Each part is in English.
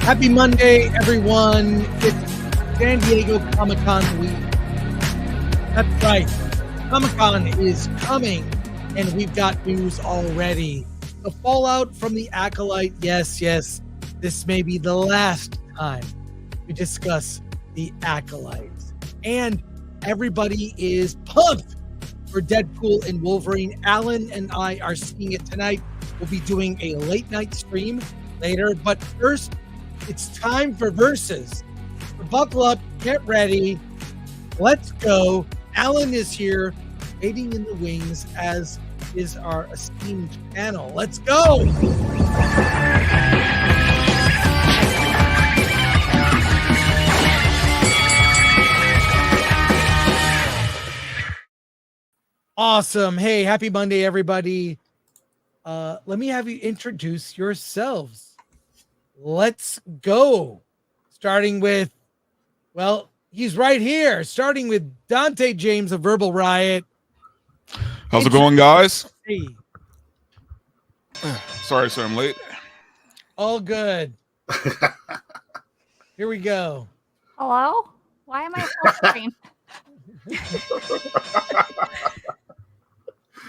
Happy Monday, everyone. It's San Diego Comic-Con week. That's right. Comic-Con is coming, and we've got news already. The fallout from the Acolyte. Yes, this may be the last time we discuss the Acolyte. And everybody is pumped for Deadpool and Wolverine. Alan and I are seeing it tonight. We'll be doing a late night stream later. But first, it's time for Versus. So buckle up, get ready. Let's go. Alan is here, waiting in the wings, as is our esteemed panel. Let's go. Awesome. Hey, happy Monday, everybody. Let me have you introduce yourselves. Let's go. Starting with, well, he's right here. Starting with Dante James of Verbal Riot. How's it going, guys? Hey. Sorry, I'm late. All good. Here we go. Hello? Why am I full screen?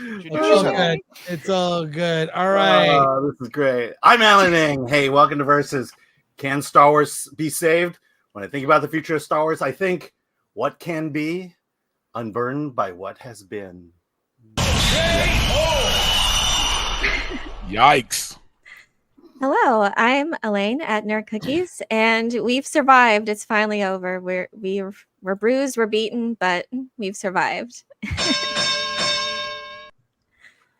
It's all good. All right. This is great. I'm Alan Ng. Hey, welcome to Versus. Can Star Wars be saved? When I think about the future of Star Wars, I think what can be unburned by what has been. Yikes. Hello, I'm Elaine at Nerd Cookies, and we've survived. It's finally over. We're bruised, we're beaten, but we've survived.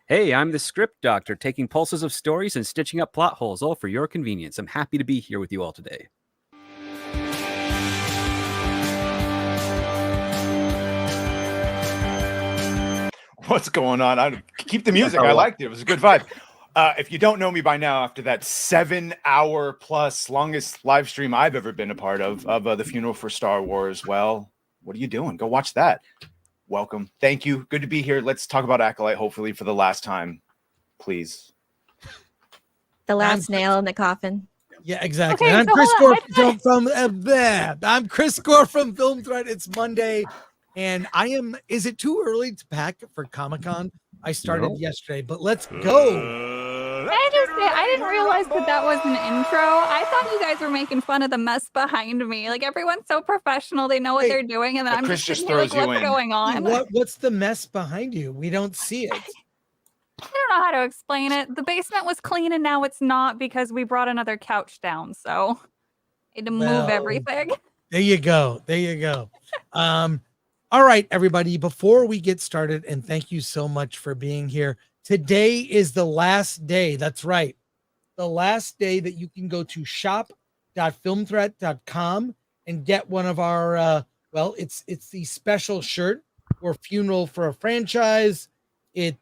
Hey, I'm the script doctor, taking pulses of stories and stitching up plot holes, all for your convenience. I'm happy to be here with you all today. What's going on? Keep the music. I liked it. It was a good vibe. If you don't know me by now, after that 7-hour plus longest live stream I've ever been a part of the funeral for Star Wars, well, what are you doing? Go watch that. Welcome. Thank you. Good to be here. Let's talk about Acolyte, hopefully for the last time, please. The last nail in the coffin. Yeah, exactly. Okay, I'm so Chris hold Gore on. I'm Chris Gore from Film Threat. It's Monday, and is it too early to pack for Comic-Con? I started yesterday, but let's go. I just say I didn't realize that was an intro. I thought you guys were making fun of the mess behind me. Like, everyone's so professional, they know what they're doing, and then I'm Chris just sitting here throws like, you what's in. going on? What's the mess behind you? We don't see it. I don't know how to explain it. The basement was clean, and now it's not because we brought another couch down, so I had to move everything. There you go. All right, everybody, before we get started, and thank you so much for being here. Today is the last day. That's right. The last day that you can go to shop.filmthreat.com and get one of our, it's the special shirt or funeral for a franchise. This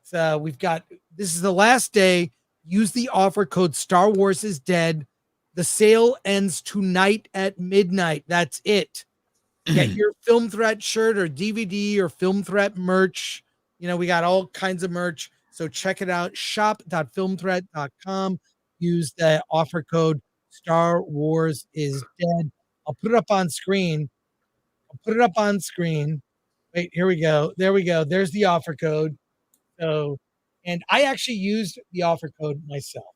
is the last day. Use the offer code Star Wars is Dead. The sale ends tonight at midnight. That's it. Get your Film Threat shirt or DVD or Film Threat merch. You know, we got all kinds of merch. So check it out. Shop.filmthreat.com. Use the offer code Star Wars is Dead. I'll put it up on screen. Wait, here we go. There we go. There's the offer code. And I actually used the offer code myself.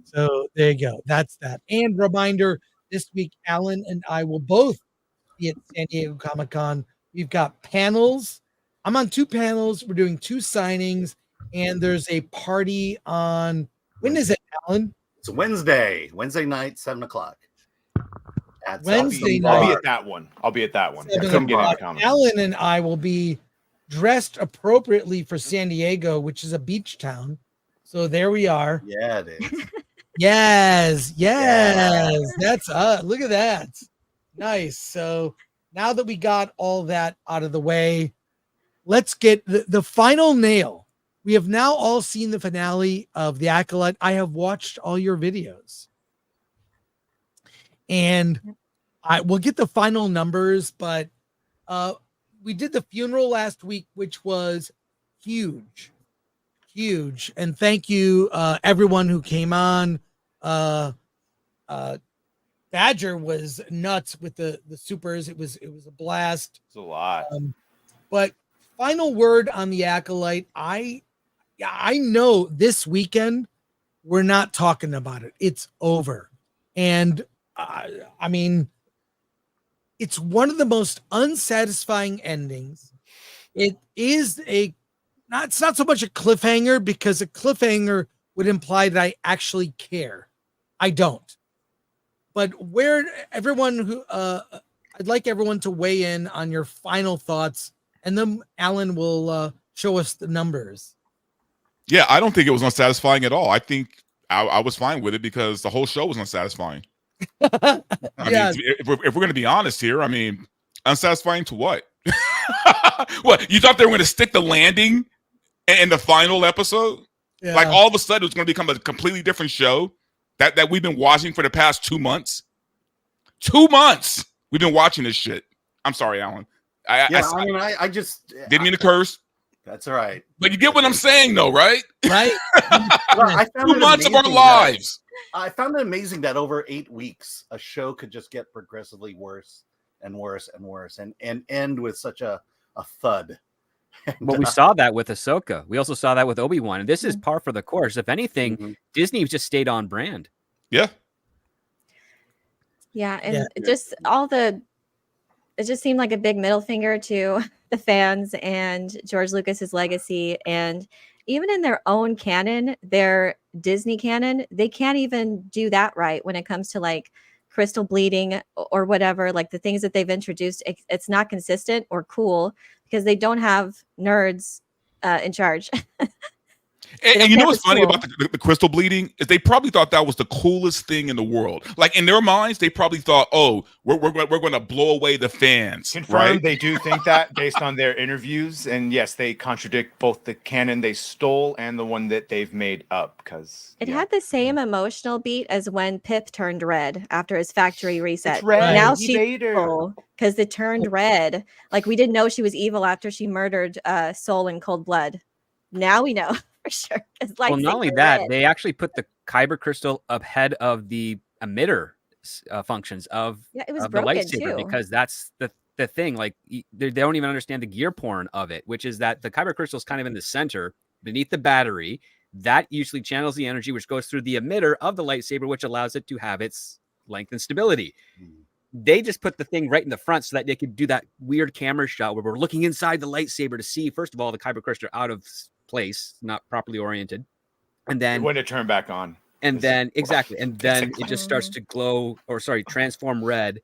So there you go. That's that. And reminder, this week, Alan and I will both be at San Diego Comic-Con. We've got panels. I'm on 2 panels. We're doing 2 signings, and there's a party on. When is it, Alan? It's Wednesday night, 7:00. Wednesday I'll night. be at that one. I couldn't 7 get into o'clock. comics. Alan and I will be dressed appropriately for San Diego, which is a beach town. So there we are. Yeah, it is. Yes. That's look at that. Nice. So now that we got all that out of the way, let's get the final nail. We have now all seen the finale of The Acolyte. I have watched all your videos. And I will get the final numbers, but we did the funeral last week, which was huge. And thank you, everyone who came on. Badger was nuts with the supers. It was a blast. It's a lot. But final word on the Acolyte. I know this weekend we're not talking about it. It's over. And I mean, it's one of the most unsatisfying endings. It is it's not so much a cliffhanger, because a cliffhanger would imply that I actually care. I don't. But I'd like everyone to weigh in on your final thoughts, and then Alan will show us the numbers. Yeah, I don't think it was unsatisfying at all. I think I was fine with it because the whole show was unsatisfying. I Yeah. mean, if we're going to be honest here, I mean, unsatisfying to what? What, you thought they were going to stick the landing in the final episode? Yeah. Like all of a sudden it was going to become a completely different show that we've been watching for the past 2 months. 2 months we've been watching this shit. I'm sorry, Alan. I just didn't mean to curse. That's all right. But you get what I'm saying, though, right? Right? Well, I found 2 it months of our amazing lives. I found it amazing that over 8 weeks, a show could just get progressively worse and worse and worse, and end with such a thud. Well, we saw that with Ahsoka. We also saw that with Obi-Wan. And this is par for the course. If anything, Disney just stayed on brand. Yeah. Yeah, and it just seemed like a big middle finger to the fans and George Lucas's legacy. And even in their own canon, their Disney canon, they can't even do that right when it comes to like crystal bleeding or whatever. Like the things that they've introduced, it's not consistent or cool because they don't have nerds in charge. And you know what's funny about the crystal bleeding is they probably thought that was the coolest thing in the world. Like in their minds, they probably thought, "Oh, we're going to blow away the fans." Confirmed, right? They do think that based on their interviews, and yes, they contradict both the canon they stole and the one that they've made up. Because it had the same emotional beat as when Pip turned red after his factory reset. It's red. Now He she's made her. evil because it turned red. Like we didn't know she was evil after she murdered Soul in cold blood. Now we know. For sure. Well, not only that, they actually put the kyber crystal ahead of the emitter functions of it was the broken lightsaber, too. because that's the thing. Like they don't even understand the gear porn of it, which is that the kyber crystal is kind of in the center beneath the battery. That usually channels the energy, which goes through the emitter of the lightsaber, which allows it to have its length and stability. They just put the thing right in the front so that they could do that weird camera shot where we're looking inside the lightsaber to see, first of all, the kyber crystal out of place, not properly oriented, and then when it turned back on, and then it just starts to glow, or transform red.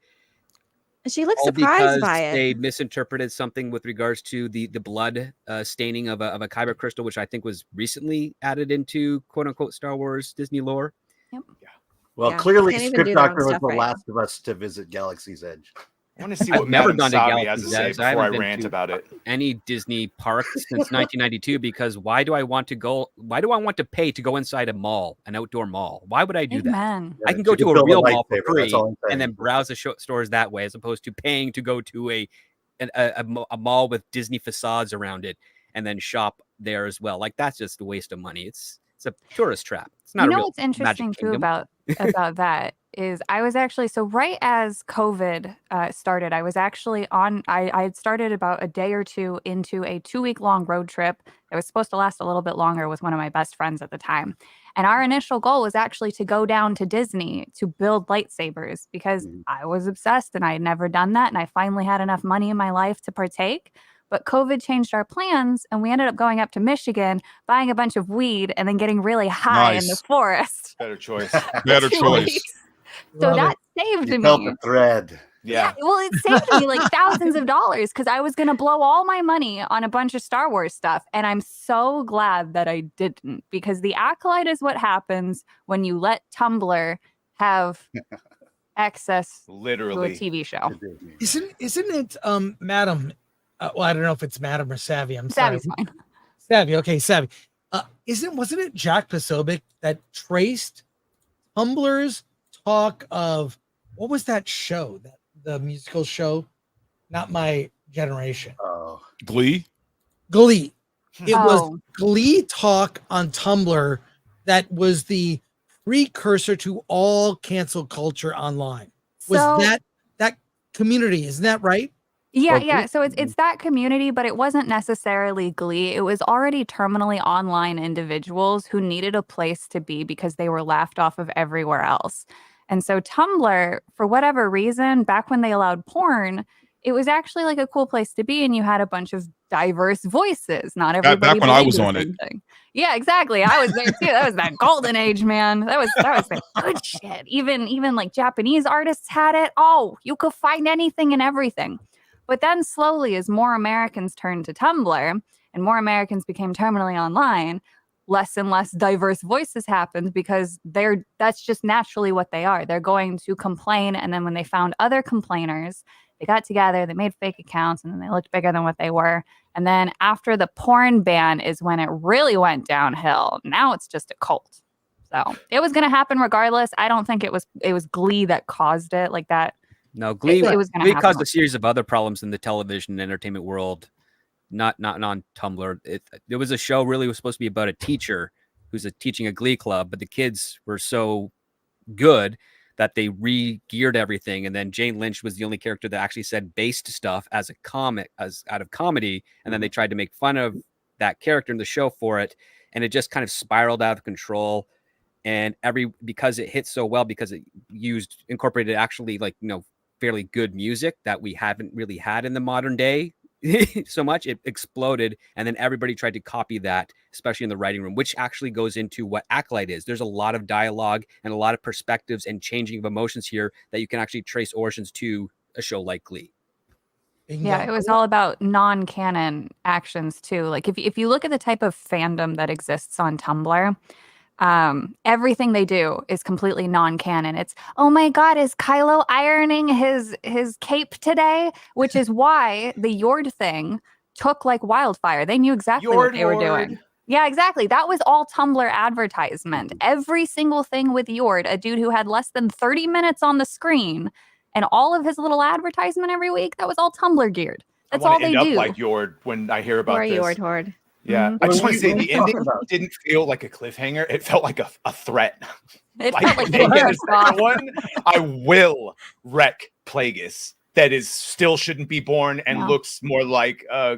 She looks surprised by it. They misinterpreted something with regards to the blood staining of a kyber crystal, which I think was recently added into quote unquote Star Wars Disney lore. Yep. Yeah. Well, clearly, Script Doctor was the last of us to visit Galaxy's Edge. I want to see what never gone to Sabi has to Galaxy's say Edge. before I rant about it. Any Disney park since 1992, because why do I want to go? Why do I want to pay to go inside a mall, an outdoor mall? Why would I do that? Amen. I can go to a real mall for free and then browse the stores that way, as opposed to paying to go to a mall with Disney facades around it and then shop there as well. Like that's just a waste of money. It's a tourist trap. It's not. You know a real what's interesting too kingdom. about that is I was actually, so right as COVID started, I was actually I had started about a day or two into a 2-week long road trip that was supposed to last a little bit longer with one of my best friends at the time. And our initial goal was actually to go down to Disney to build lightsabers because I was obsessed and I had never done that. And I finally had enough money in my life to partake. But COVID changed our plans and we ended up going up to Michigan, buying a bunch of weed and then getting really high in the forest. Better choice. Better choice. So that saved me. Felt the thread. Yeah. Well, it saved me like thousands of dollars because I was going to blow all my money on a bunch of Star Wars stuff. And I'm so glad that I didn't, because the Acolyte is what happens when you let Tumblr have access literally to a TV show. Isn't it, Madam? Well, I don't know if it's Madam or Savvy. I'm Savvy's sorry. fine. Savvy. Okay, Savvy. Wasn't it Jack Posobiec that traced Tumblr's talk of, what was that show? The musical show? Not My Generation. Oh, Glee. It was Glee talk on Tumblr that was the precursor to all cancel culture online. Was So- that community? Isn't that right? Yeah. So it's that community, but it wasn't necessarily Glee. It was already terminally online individuals who needed a place to be because they were laughed off of everywhere else. And so Tumblr, for whatever reason, back when they allowed porn, it was actually like a cool place to be, and you had a bunch of diverse voices. Not everybody. Back when I believed was the on same it. thing. Yeah, exactly. I was there too. That was that golden age, man. That was the good shit. Even like Japanese artists had it. Oh, you could find anything and everything. But then slowly, as more Americans turned to Tumblr and more Americans became terminally online, less and less diverse voices happened because that's just naturally what they are. They're going to complain, and then when they found other complainers, they got together, they made fake accounts, and then they looked bigger than what they were. And then after the porn ban is when it really went downhill. Now it's just a cult. So it was going to happen regardless. I don't think it was Glee that caused it like that. No, Glee, It was going to Glee happen. caused a series of other problems in the television and entertainment world, not on Tumblr. It was a show really was supposed to be about a teacher who's teaching a Glee club, but the kids were so good that they re-geared everything. And then Jane Lynch was the only character that actually said based stuff as a comic, as out of comedy. And then they tried to make fun of that character in the show for it. And it just kind of spiraled out of control. And because it hit so well, because it incorporated actually fairly good music that we haven't really had in the modern day so much, it exploded. And then everybody tried to copy that, especially in the writing room, which actually goes into what Acolyte is. There's a lot of dialogue and a lot of perspectives and changing of emotions here that you can actually trace origins to a show like Glee. Yeah, it was all about non-canon actions too. Like if you look at the type of fandom that exists on Tumblr, everything they do is completely non-canon. It's, oh my God, is Kylo ironing his cape today? Which is why the Yord thing took like wildfire. They knew exactly what they were doing. Yeah, exactly. That was all Tumblr advertisement. Every single thing with Yord, a dude who had less than 30 minutes on the screen, and all of his little advertisement every week, that was all Tumblr geared. That's all they do. I end up like Yord when I hear about this. Yord Horde. Yeah, I just want to say the ending didn't feel like a cliffhanger. It felt like a threat. It felt like they get a second one, I will wreck Plagueis. That is still shouldn't be born and looks more like a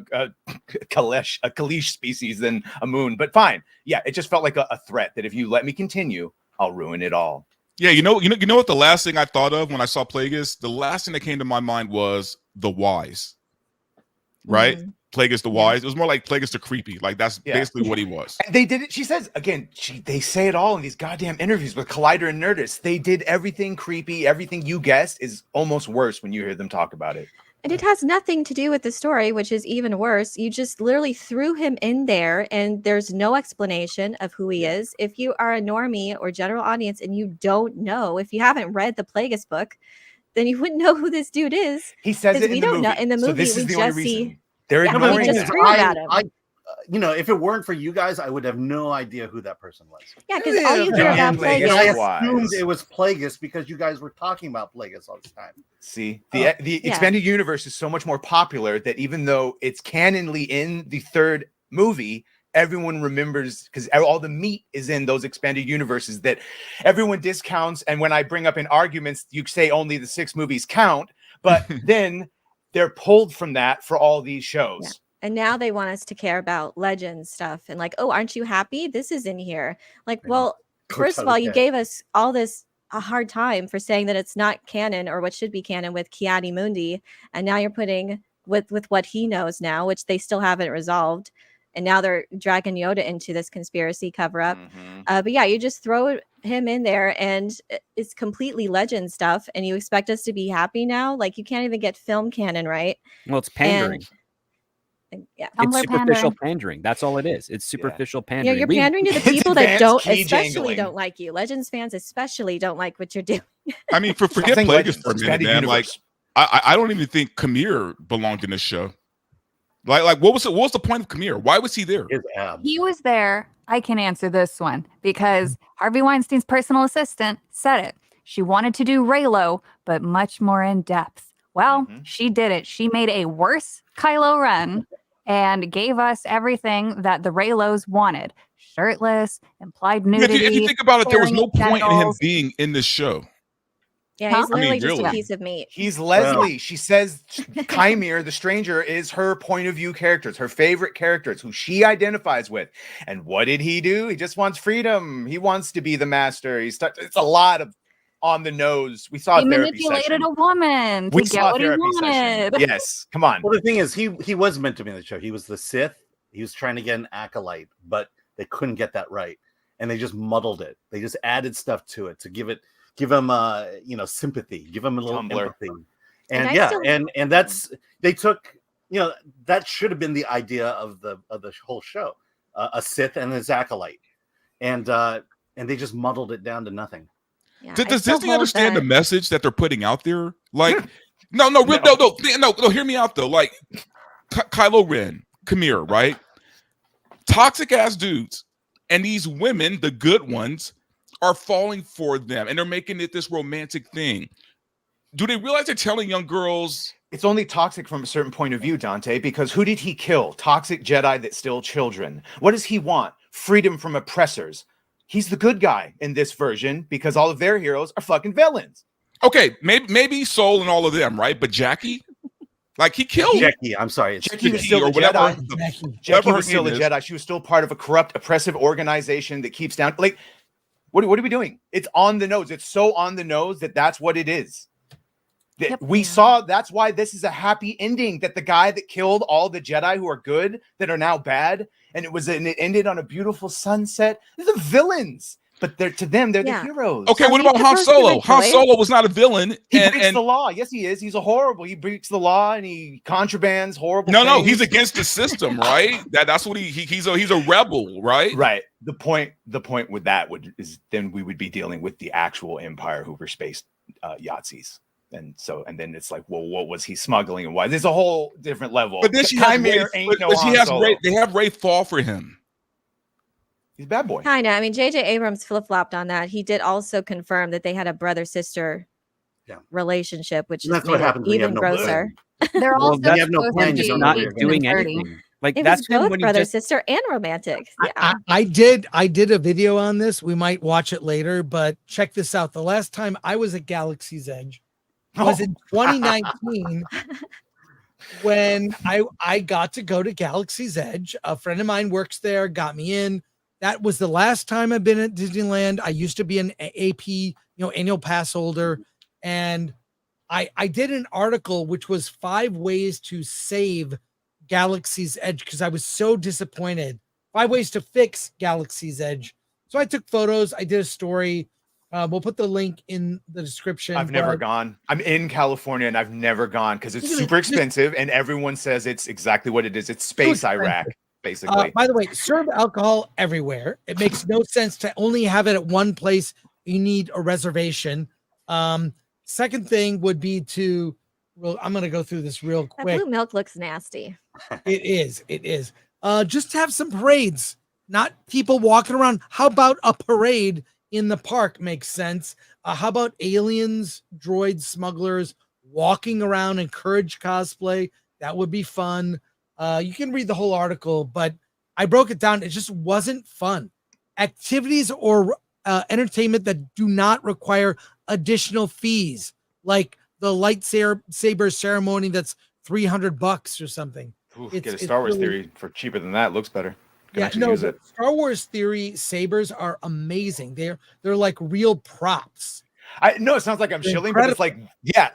Kalesh species than a moon. But fine, yeah, it just felt like a threat that if you let me continue, I'll ruin it all. Yeah, you know what the last thing I thought of when I saw Plagueis? The last thing that came to my mind was the Wise. Right? Mm-hmm. Plagueis the Wise. It was more like Plagueis the Creepy. Like that's basically what he was. And they did it. She says again. They say it all in these goddamn interviews with Collider and Nerdist. They did everything creepy. Everything you guessed is almost worse when you hear them talk about it. And it has nothing to do with the story, which is even worse. You just literally threw him in there, and there's no explanation of who he is. If you are a normie or general audience and you don't know, if you haven't read the Plagueis book, then you wouldn't know who this dude is. He says it in the movie. Know. In the movie, so this is we the only just reason. see. They're ignoring we just it. scream at him. If it weren't for you guys, I would have no idea who that person was. Yeah, because all you hear about Plagueis. I assumed it was Plagueis because you guys were talking about Plagueis all this time. See, the expanded universe is so much more popular that even though it's canonly in the third movie, everyone remembers because all the meat is in those expanded universes that everyone discounts. And when I bring up in arguments, you say only the 6 movies count, but then they're pulled from that for all these shows. Yeah. And now they want us to care about Legends stuff and like, oh, aren't you happy? This is in here. Like, well, first of all, you gave us all this a hard time for saying that it's not canon or what should be canon with Ki-Adi-Mundi. And now you're putting with what he knows now, which they still haven't resolved. And now they're dragging Yoda into this conspiracy cover up. But yeah, you just throw him in there and it's completely Legend stuff. And you expect us to be happy now? Like you can't even get film canon right. Well, it's pandering. Yeah, it's superficial pandering. That's all it is. It's superficial pandering. Yeah, you're pandering to the people that don't like you. Legends fans especially don't like what you're doing. I mean, forget Plagueis for a minute, man. Like, I don't even think Khmer belonged in this show. Like, what was the point of Khmer? Why was he there? He was there. I can answer this one because Harvey Weinstein's personal assistant said it. She wanted to do Reylo, but much more in depth. Well, she did it. She made a worse Kylo Ren and gave us everything that the Reylos wanted. shirtless, implied If nudity. you think about it, there was no staring at point in him genitals. being in this show. Yeah, Huh? he's literally just a really. piece of meat. He's Leslie. She says Chimere, the stranger, is her point of view characters, her favorite characters, who she identifies with. And what did he do? He just wants freedom. He wants to be the master. It's a lot of on the nose. We saw He a therapy manipulated session. a woman to We get saw a what he therapy session. wanted. Yes, come on. Well, the thing is, he was meant to be in the show. He was the Sith. He was trying to get an acolyte, but they couldn't get that right, and they just muddled it. They just added stuff to it to give him sympathy, give him a little empathy, and that's they took that should have been the idea of the whole show, a Sith and his acolyte, and they just muddled it down to nothing. Yeah, Does Disney understand the message that they're putting out there? Like, no, hear me out though. Like, Kylo Ren, Chimera, right? Toxic ass dudes, and these women, the good ones, are falling for them, and they're making it this romantic thing. Do they realize they're telling young girls? It's only toxic from a certain point of view, Dante, because who did he kill? Toxic Jedi that still children. What does he want? Freedom from oppressors. He's the good guy in this version because all of their heroes are fucking villains. Okay, maybe Soul and all of them, right? But Jackie, like he killed Jackie. I'm sorry, it's Jackie was still a Jedi. Jackie was still a Jedi. She was still part of a corrupt, oppressive organization that keeps down. Like, what are we doing? It's on the nose. It's so on the nose that's what it is. We saw that's why this is a happy ending, that the guy that killed all the Jedi who are good that are now bad, and it ended on a beautiful sunset. They're the villains, but they're the heroes. Okay, what about Han Solo? Han Solo was not a villain. He breaks the law. Yes, he is. He's a horrible. He breaks the law and he contrabands horrible. No, he's against the system, right? That's what he's a rebel, right? Right. The point with that is then we would be dealing with the actual Empire who were space Yahtzees. And then it's like, well, what was he smuggling and why? There's a whole different level. But then they have Ray fall for him. He's a bad boy. Kind of. I mean, J.J. Abrams flip-flopped on that. He did also confirm that they had a brother-sister relationship, which is what happens even grosser. They're also you have no plan. Just not doing anything. Like it that's was both when brother, sister, and romantic. Yeah. I did a video on this. We might watch it later, but check this out. The last time I was at Galaxy's Edge was in 2019 when I got to go to Galaxy's Edge. A friend of mine works there, got me in. That was the last time I've been at Disneyland. I used to be an AP, annual pass holder. And I did an article, which was 5 ways to save Galaxy's Edge because I was so disappointed. 5 ways to fix Galaxy's Edge. So I took photos. I did a story. We'll put the link in the description. I've never gone. I'm in California and I've never gone because it's super expensive and everyone says it's exactly what it is. It's space Iraq, basically. By the way, serve alcohol everywhere. It makes no sense to only have it at one place. You need a reservation. Second thing would be I'm going to go through this real quick. That blue milk looks nasty. It is. Just have some parades, not people walking around. How about a parade in the park? Makes sense. How about aliens, droids, smugglers walking around, encourage cosplay? That would be fun. You can read the whole article, but I broke it down. It just wasn't fun. Activities or entertainment that do not require additional fees, like the lightsaber ceremony that's $300 or something. Ooh, get a Star Wars theory for cheaper than that. Looks better. Star Wars theory sabers are amazing. They're like real props. I know it sounds like I'm shilling, but it's like,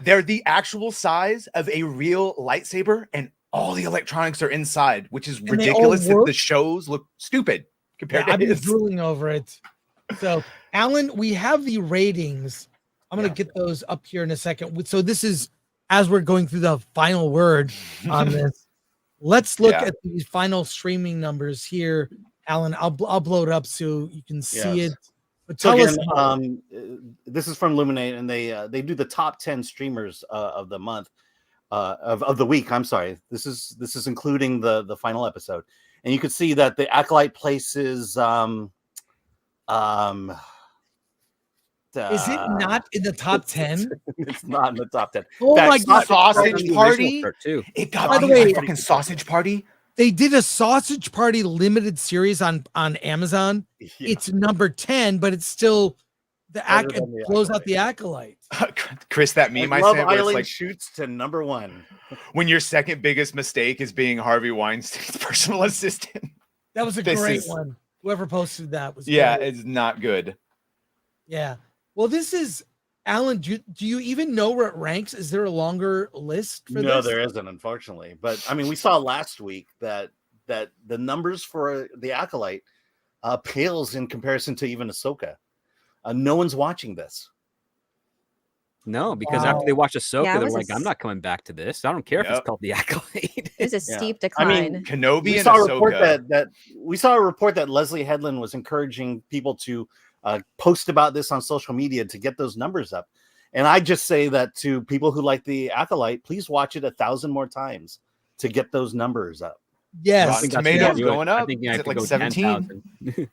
they're the actual size of a real lightsaber, and all the electronics are inside, which is ridiculous that the shows look stupid compared to I've been drooling over it. So, Alan, we have the ratings. I'm going to get those up here in a second. So this is as we're going through the final word on this. Let's look at these final streaming numbers here, Alan. I'll blow it up so you can see it. But tell us. This is from Luminate, and they do the top 10 streamers of the month, of the week. I'm sorry. This is including the final episode, and you can see that the Acolyte places. Is it not in the top 10? It's not in the top 10. Oh my God! Sausage Party too. It got me a fucking Sausage Party. They did a Sausage Party limited series on Amazon. Yeah. It's number 10, but it's still Better than the blows out the Acolyte. Chris, that meme I Love sent, where it's Island like shoots to number 1. when your second biggest mistake is being Harvey Weinstein's personal assistant. That was a This great is- one. Whoever posted that was Yeah, great. it's not good. Yeah. Well, this is Alan. Do you even know where it ranks? Is there a longer list for No, this? there isn't, unfortunately. But I mean, we saw last week that the numbers for the Acolyte pales in comparison to even Ahsoka. No one's watching this. No, because Wow. after they watch Ahsoka, Yeah, it they're was a like, I'm not coming back to this. I don't care if Yep. it's called the Acolyte. There's a Yeah. steep I decline. mean, Kenobi We and saw a report Ahsoka. we saw a report that Leslie Headland was encouraging people to post about this on social media to get those numbers up. And I just say that to people who like the Acolyte, please watch it 1,000 more times to get those numbers up. Yes. Rotten think that's Tomatoes gonna do it. going I up. think you Is have it to like go 17? 10,000.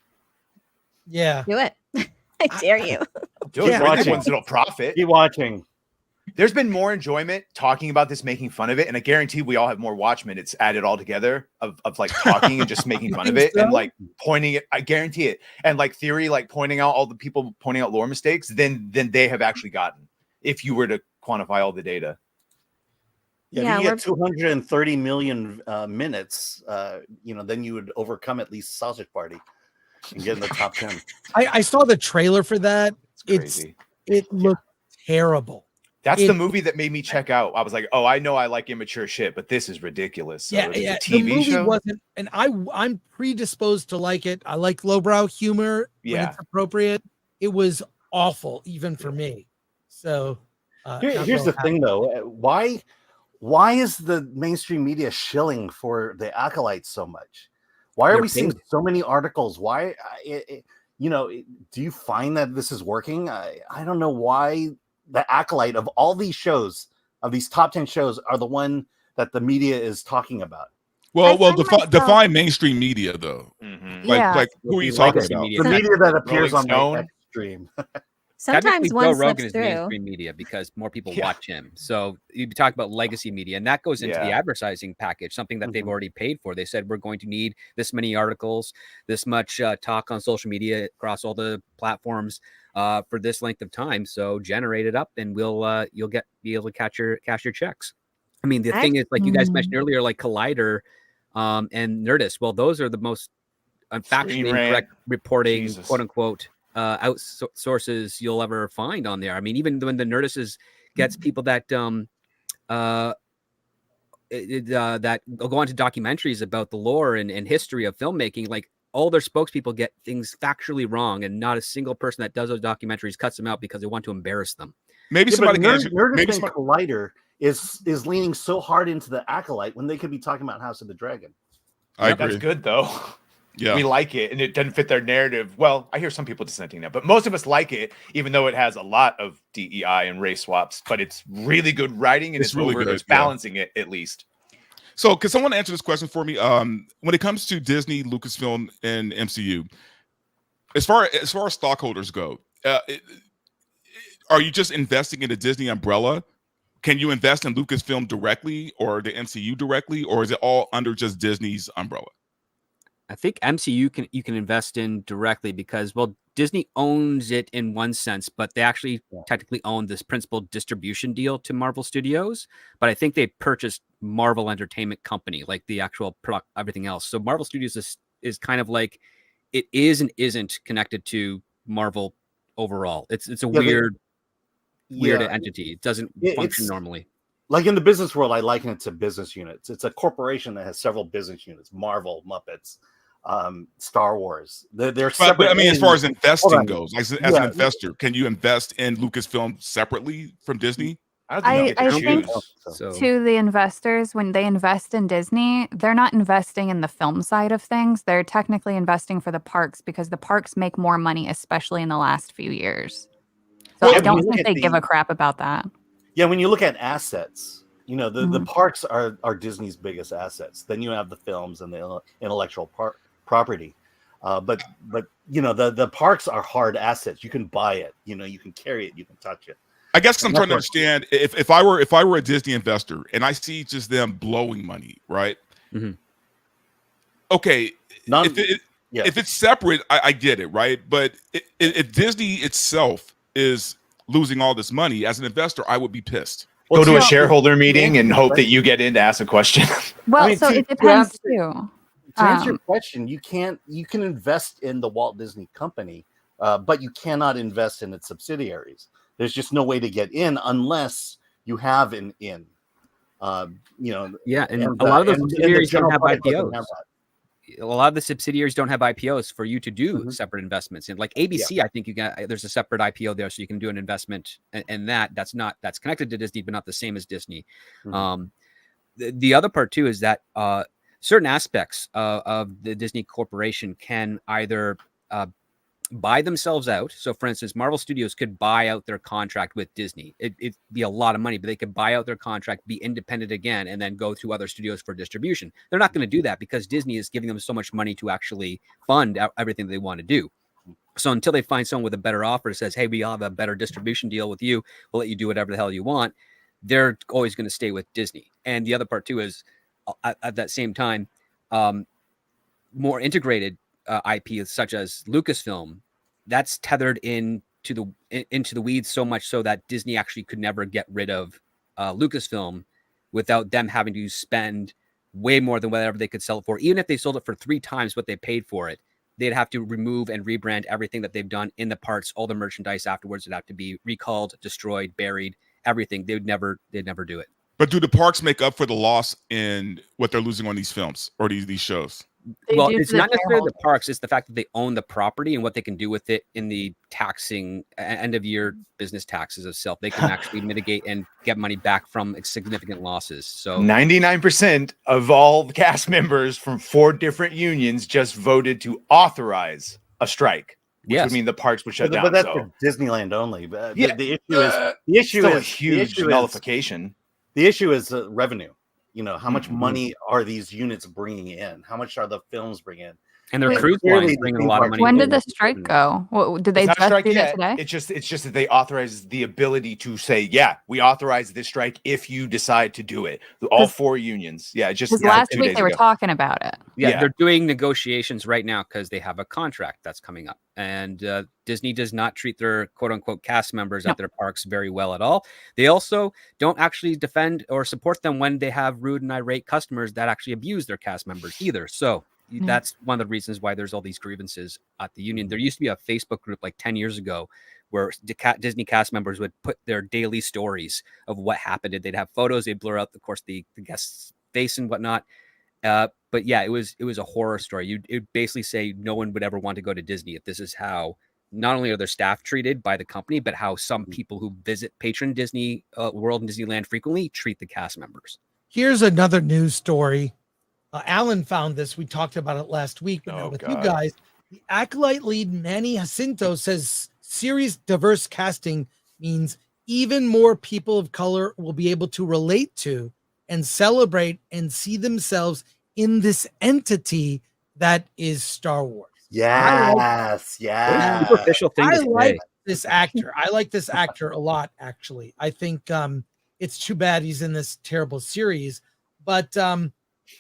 Yeah. Do it. I dare you. Dude, Yeah. we're the ones that'll profit. Keep watching. There's been more enjoyment talking about this, making fun of it, and I guarantee we all have more watch minutes added all together of like talking and just making fun of think it and so? like pointing it. I guarantee it. And like theory, like pointing out all the people pointing out lore mistakes, than they have actually gotten if you were to quantify all the data. Yeah, Yeah, if you get 230 million minutes, then you would overcome at least Sausage Party and get in the top 10. I saw the trailer for that. It's crazy. It looked terrible. That's it- the movie that made me check out. I was like, oh, I know I like immature shit, but this is ridiculous. So Yeah, it's yeah. a TV the movie show. wasn't, and I'm predisposed to like it. I like lowbrow humor when Yeah. it's appropriate. It was awful, even for me. So Here's not the real thing, though. Why is the mainstream media shilling for the Acolyte so much? Why are They're we seeing paid. so many articles? Why, do you find that this is working? I don't know why the Acolyte of all these shows, of these top 10 shows, are the one that the media is talking about. Well, find myself- define mainstream media though. Mhm. Like, Yeah. like who are you The talking legacy about? media. The media that appears Rolling on my Stone? X stream. Sometimes Technically, one Joe slips Rogan is through. mainstream media because more people Yeah. watch him. So you talk about legacy media, and that goes into the Yeah. advertising package, something that they've Mhm. already paid for. They said we're going to need this many articles, this much talk on social media across all the platforms for this length of time. So generate it up, and you'll be able to cash your checks. I mean, the thing is, like you guys mentioned earlier, like Collider and Nerdist. Well, those are the most factually Screen Rant. incorrect reporting, Jesus. quote unquote, outsources you'll ever find on there. I mean, even when the Nerdist gets people that that go on to documentaries about the lore and history of filmmaking, like all their spokespeople get things factually wrong, and not a single person that does those documentaries cuts them out because they want to embarrass them. Maybe Yeah, somebody but can answer. Nerdist Maybe and somebody, Collider is leaning so hard into the Acolyte when they could be talking about House of the Dragon. I That's agree. good though. Yeah. We like it, and it doesn't fit their narrative. Well, I hear some people dissenting now, but most of us like it, even though it has a lot of DEI and race swaps. But it's really good writing, and It's really good, It's yeah. balancing it at least. So, can someone answer this question for me? When it comes to Disney, Lucasfilm, and MCU, as far as stockholders go, are you just investing in the Disney umbrella? Can you invest in Lucasfilm directly or the MCU directly, or is it all under just Disney's umbrella? I think MCU you can invest in directly because, well, Disney owns it in one sense, but they actually technically own this principal distribution deal to Marvel Studios. But I think they purchased Marvel Entertainment Company, like the actual product, everything else. So Marvel Studios is kind of like it is and isn't connected to Marvel overall. It's a weird entity. It doesn't function it's- normally. Like in the business world, I liken it to business units. It's a corporation that has several business units: Marvel, Muppets, Star Wars. They're But separate. I mean, as far as entities. investing on. goes, as an Yeah. investor, can you invest in Lucasfilm separately from Disney? I don't think you get to I think- choose. So To the investors, when they invest in Disney, they're not investing in the film side of things. They're technically investing for the parks because the parks make more money, especially in the last few years. So Well, I if don't you look think at they give the- a crap about that. Yeah, when you look at assets, the Mhm. parks are Disney's biggest assets. Then you have the films and the intellectual property. But the parks are hard assets. You can buy it. You can carry it. You can touch it. I guess I'm That's trying to right. understand if I were a Disney investor and I see just them blowing money, right? Mhm. okay, None, if it's separate, I get it, right? But if Disney itself is losing all this money, as an investor, I would be pissed. Go to a see, shareholder meeting and answer hope your that you get in to ask a question. Well, I mean, so to it depends answer- too. To answer your question, you can invest in the Walt Disney Company, but you cannot invest in its subsidiaries. There's just no way to get in unless you have an in. Yeah, and a lot of those the subsidiaries don't general have public doesn't IPOs. have that. A lot of the subsidiaries don't have IPOs for you to do Mhm. separate investments in. Like ABC, I think there's a separate IPO there, so you can do an investment, and that's connected to Disney, but not the same as Disney. Mhm. The other part too is that certain aspects of the Disney Corporation can either buy themselves out. So, for instance, Marvel Studios could buy out their contract with Disney. It'd be a lot of money, but they could buy out their contract, be independent again, and then go to other studios for distribution. They're not going to do that because Disney is giving them so much money to actually fund everything they want to do. So until they find someone with a better offer that says, hey, we'll have a better distribution deal with you, we'll let you do whatever the hell you want, they're always going to stay with Disney. And the other part too is at that same time, more integrated IP such as Lucasfilm, that's tethered into the weeds so much so that Disney actually could never get rid of Lucasfilm without them having to spend way more than whatever they could sell it for. Even if they sold it for 3 times what they paid for it, they'd have to remove and rebrand everything that they've done in the parts. All the merchandise afterwards would have to be recalled, destroyed, buried, everything. They'd never do it. But do the parks make up for the loss in what they're losing on these films or these shows? Well, do it's for the not necessarily the shareholders. parks. It's the fact that they own the property and what they can do with it in the taxing end of year business taxes itself. They can actually mitigate and get money back from significant losses. So 99% of all the cast members from 4 different unions just voted to authorize a strike, which would mean the parks would shut down. But that's So for Disneyland only. But Yeah, the issue still is a huge nullification. The issue is revenue. How much money are these units bringing in? How much are the films bringing in? And their Wait, cruise clearly lines the bringing a theme lot of parks- money. When in. did the strike go? Did they It's not just strike do that yet. today? It's just that they authorize the ability to say, yeah, we authorize this strike if you decide to do it. All 4 unions. Yeah, just Because last 2 week days they were ago. talking about it. Yeah, they're doing negotiations right now because they have a contract that's coming up. And Disney does not treat their quote unquote cast members at their parks very well at all. They also don't actually defend or support them when they have rude and irate customers that actually abuse their cast members either. So that's one of the reasons why there's all these grievances at the union. There used to be a Facebook group like 10 years ago where Disney cast members would put their daily stories of what happened. They'd have photos, they'd blur out, of course, the guest's face and whatnot. But yeah, it was a horror story. You'd basically say no one would ever want to go to Disney if this is how not only are their staff treated by the company, but how some people who patron Disney World and Disneyland frequently treat the cast members. Here's another news story. Alan found this. We talked about it last week, but now with you guys. The Acolyte lead Manny Jacinto says series diverse casting means even more people of color will be able to relate to and celebrate and see themselves in this entity that is Star Wars. Yes. Superficial thing to say. This actor. I like this actor a lot, actually. I think it's too bad he's in this terrible series, but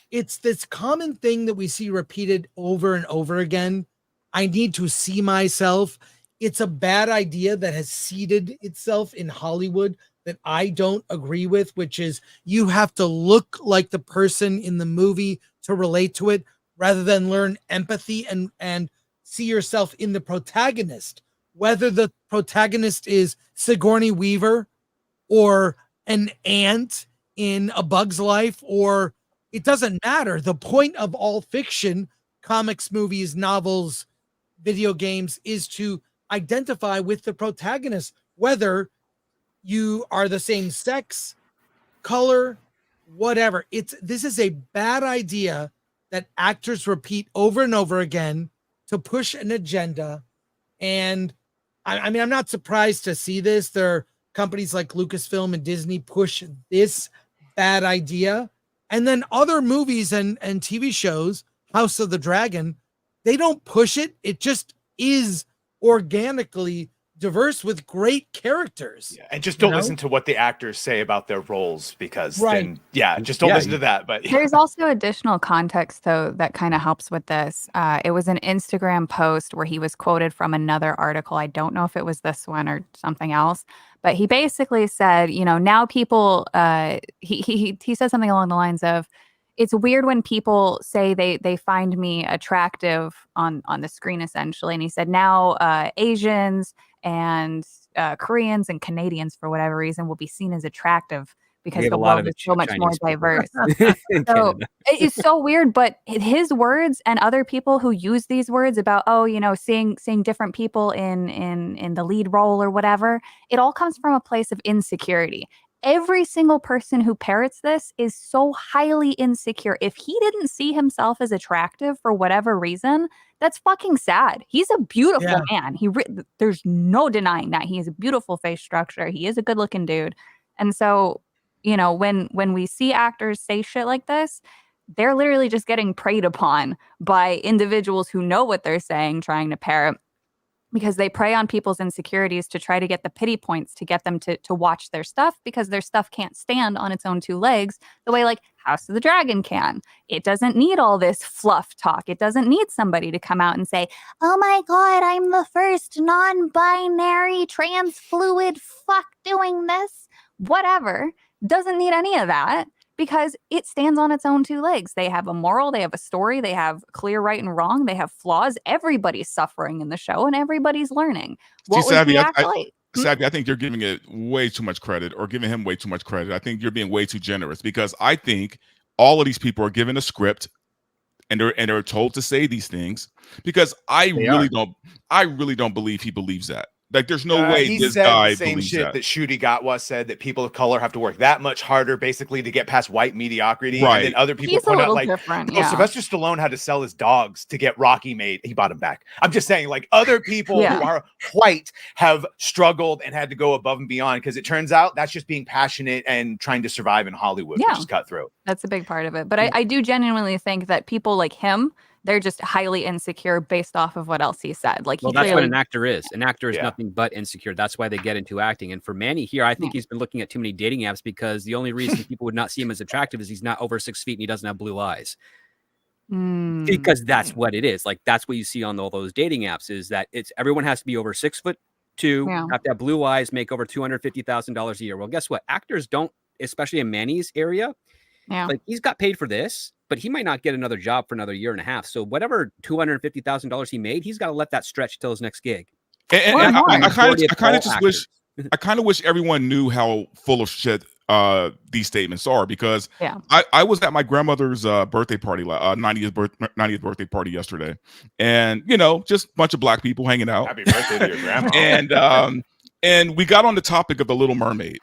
it's this common thing that we see repeated over and over again. I need to see myself. It's a bad idea that has seeded itself in Hollywood that I don't agree with, which is you have to look like the person in the movie to relate to it rather than learn empathy and see yourself in the protagonist, whether the protagonist is Sigourney Weaver or an ant in A Bug's Life, or it doesn't matter. The point of all fiction, comics, movies, novels, video games, is to identify with the protagonist, whether you are the same sex, color, whatever. This is a bad idea that actors repeat over and over again to push an agenda. And I mean, I'm not surprised to see this. There are companies like Lucasfilm and Disney push this bad idea. And then other movies and TV shows, House of the Dragon, they don't push it. It just is organically diverse with great characters. Yeah, and just don't know? listen to what the actors say about their roles, because Right. then, just don't Yeah, listen to that. But There's also additional context, though, that kind of helps with this. It was an Instagram post where he was quoted from another article. I don't know if it was this one or something else, but he basically said, now people, he said something along the lines of, it's weird when people say they find me attractive on the screen, essentially. And he said now Asians and Koreans and Canadians, for whatever reason, will be seen as attractive because have the a lot world of is so much more Chinese people. diverse. In So Canada. it's so weird, but his words and other people who use these words about, seeing different people in the lead role or whatever, it all comes from a place of insecurity. Every single person who parrots this is so highly insecure. If he didn't see himself as attractive for whatever reason, that's fucking sad. He's a beautiful man. There's no denying that. He has a beautiful face structure. He is a good-looking dude. And so, when we see actors say shit like this, they're literally just getting preyed upon by individuals who know what they're saying, trying to parrot, because they prey on people's insecurities to try to get the pity points to get them to watch their stuff, because their stuff can't stand on its own two legs the way like House of the Dragon can. It doesn't need all this fluff talk. It doesn't need somebody to come out and say, oh my God, I'm the first non-binary trans fluid fuck doing this. Whatever. Doesn't need any of that, because it stands on its own two legs. They have a moral, they have a story, they have clear right and wrong, they have flaws. Everybody's suffering in the show and everybody's learning. What was Savvy, the Acolyte? Savvy, I think you're giving it way too much credit, or giving him way too much credit. I think you're being way too generous, because I think all of these people are given a script and they're told to say these things, because I really don't believe he believes that. Like, there's no way he this said guy the same believes shit that Shuti Gatwa said, that people of color have to work that much harder basically to get past white mediocrity. Right. And then other people He's a point out, little like, different, oh, yeah. Sylvester Stallone had to sell his dogs to get Rocky made. He bought him back. I'm just saying, like, other people Yeah. who are white have struggled and had to go above and beyond, because it turns out that's just being passionate and trying to survive in Hollywood, Yeah. which is cutthroat. That's a big part of it. But I do genuinely think that people like him, they're just highly insecure based off of what else he said. Like, Well, he that's what clearly, an actor is. An actor is Yeah. nothing but insecure. That's why they get into acting. And for Manny here, I think he's been looking at too many dating apps, because the only reason people would not see him as attractive is he's not over 6 feet and he doesn't have blue eyes. Because that's what it is. Like, that's what you see on all those dating apps, is that it's everyone has to be over 6'2", Yeah. have to have blue eyes, make over $250,000 a year. Well, guess what? Actors don't, especially in Manny's area. Yeah. Like, he's got paid for this, but he might not get another job for another year and a half. So whatever $250,000 he made, he's got to let that stretch till his next gig. And Or more. I kind Majority of all just actors. wish everyone knew how full of shit these statements are, because Yeah. I was at my grandmother's birthday party, 90th birthday party yesterday, and just a bunch of black people hanging out. Happy birthday to your grandma. And we got on the topic of The Little Mermaid.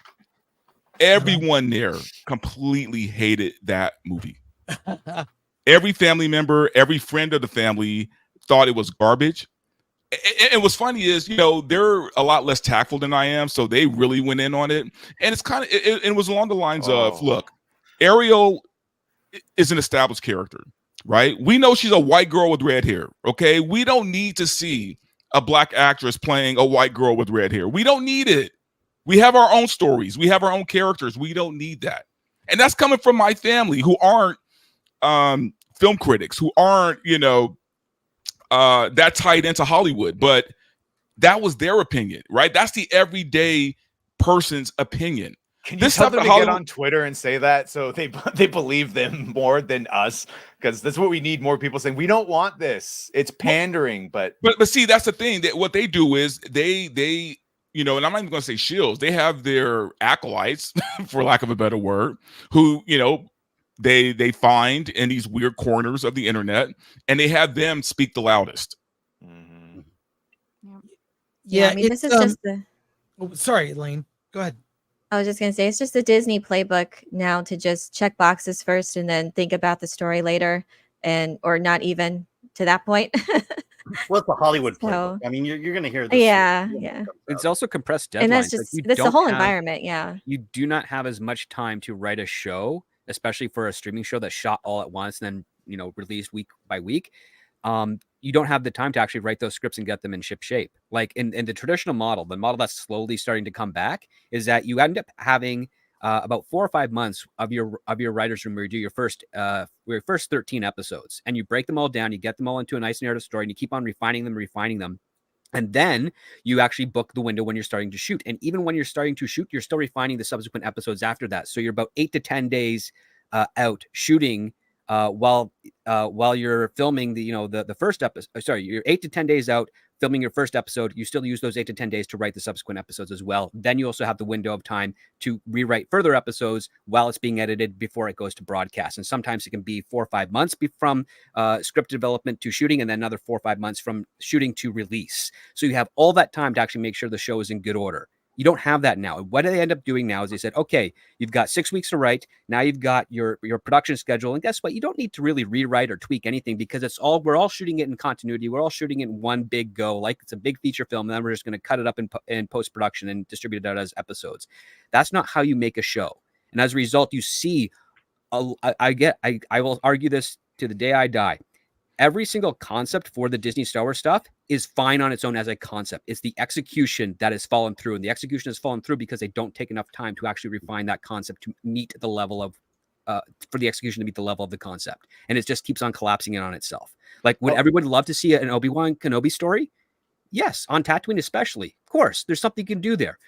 Everyone there completely hated that movie. Every family member, every friend of the family thought it was garbage. And what's funny is, they're a lot less tactful than I am, so they really went in on it. And it's kind of, it was along the lines of, look, Ariel is an established character, right? We know she's a white girl with red hair, okay? We don't need to see a black actress playing a white girl with red hair. We don't need it. We have our own stories. We have our own characters. We don't need that. And that's coming from my family, who aren't film critics, who aren't, that tied into Hollywood. But that was their opinion, right? That's the everyday person's opinion. Can you tell them to get on Twitter and say that, so they believe them more than us? Because that's what we need, more people saying, we don't want this. It's pandering, but see, that's the thing. That what they do is they and I'm not even going to say shills. They have their acolytes, for lack of a better word, who, they find in these weird corners of the internet, and they have them speak the loudest. Mm-hmm. Yeah, I mean, this is just the. Sorry, Elaine. Go ahead. I was just gonna say, it's just the Disney playbook now to just check boxes first and then think about the story later, or not even to that point. Well, it's a Hollywood So- playbook. I mean, you're going to hear this. Yeah. It's also compressed deadlines. And that's Like, just you that's the don't whole have- environment. Yeah. You do not have as much time to write a show, especially for a streaming show that's shot all at once and then released week by week. you don't have the time to actually write those scripts and get them in ship shape. Like in the traditional model, the model that's slowly starting to come back is that you end up having about 4 or 5 months of your writer's room where you do your first 13 episodes, and you break them all down, you get them all into a nice narrative story, and you keep on refining them. And then you actually book the window when you're starting to shoot. And even when you're starting to shoot, you're still refining the subsequent episodes after that. So you're about 8 to 10 days out shooting while you're filming the first episode. Sorry, you're 8 to 10 days out filming your first episode. You still use those 8 to 10 days to write the subsequent episodes as well. Then you also have the window of time to rewrite further episodes while it's being edited before it goes to broadcast. And sometimes it can be 4 or 5 months from script development to shooting, and then another 4 or 5 months from shooting to release. So you have all that time to actually make sure the show is in good order. You don't have that now. What they end up doing now is they said, okay, you've got 6 weeks to write. Now you've got your production schedule. And guess what? You don't need to really rewrite or tweak anything, because we're all shooting it in continuity. We're all shooting it in one big go, like it's a big feature film. And then we're just going to cut it up in post-production and distribute it out as episodes. That's not how you make a show. And as a result, you see, I will argue this to the day I die. Every single concept for the Disney Star Wars stuff is fine on its own as a concept. It's the execution that has fallen through, and the execution has fallen through because they don't take enough time to actually refine that concept to meet the level of, for the execution to meet the level of the concept. And it just keeps on collapsing in on itself. Like, would everyone love to see an Obi-Wan Kenobi story? Yes, on Tatooine especially. Of course, there's something you can do there.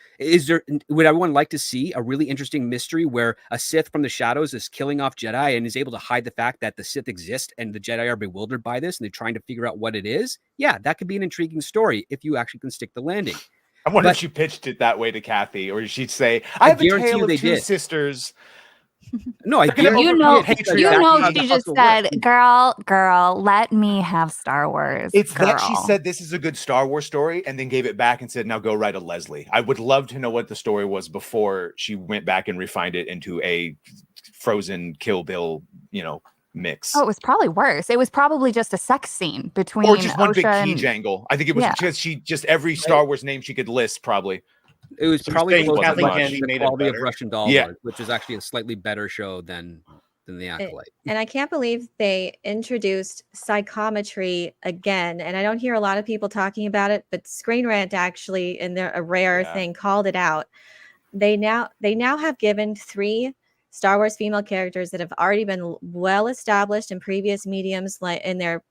Would everyone like to see a really interesting mystery where a Sith from the shadows is killing off Jedi and is able to hide the fact that the Sith exist and the Jedi are bewildered by this and they're trying to figure out what it is? Yeah, that could be an intriguing story if you actually can stick the landing. I wonder if she pitched it that way to Kathy, or she'd say, I have a tale of two sisters. No, I she just said, girl, let me have Star Wars. It's that she said this is a good Star Wars story and then gave it back and said, now go write a Leslie. I would love to know what the story was before she went back and refined it into a Frozen Kill Bill, mix. Oh, it was probably worse. It was probably just a sex scene between or just one Osha big key and... jangle. I think it was because she just every Star Wars name she could list probably. It was probably the quality of Russian Doll, which is actually a slightly better show than the Acolyte. And I can't believe they introduced psychometry again. And I don't hear a lot of people talking about it, but Screen Rant actually, in their a rare thing, called it out. They now have given 3 Star Wars female characters that have already been well established in previous mediums, like in their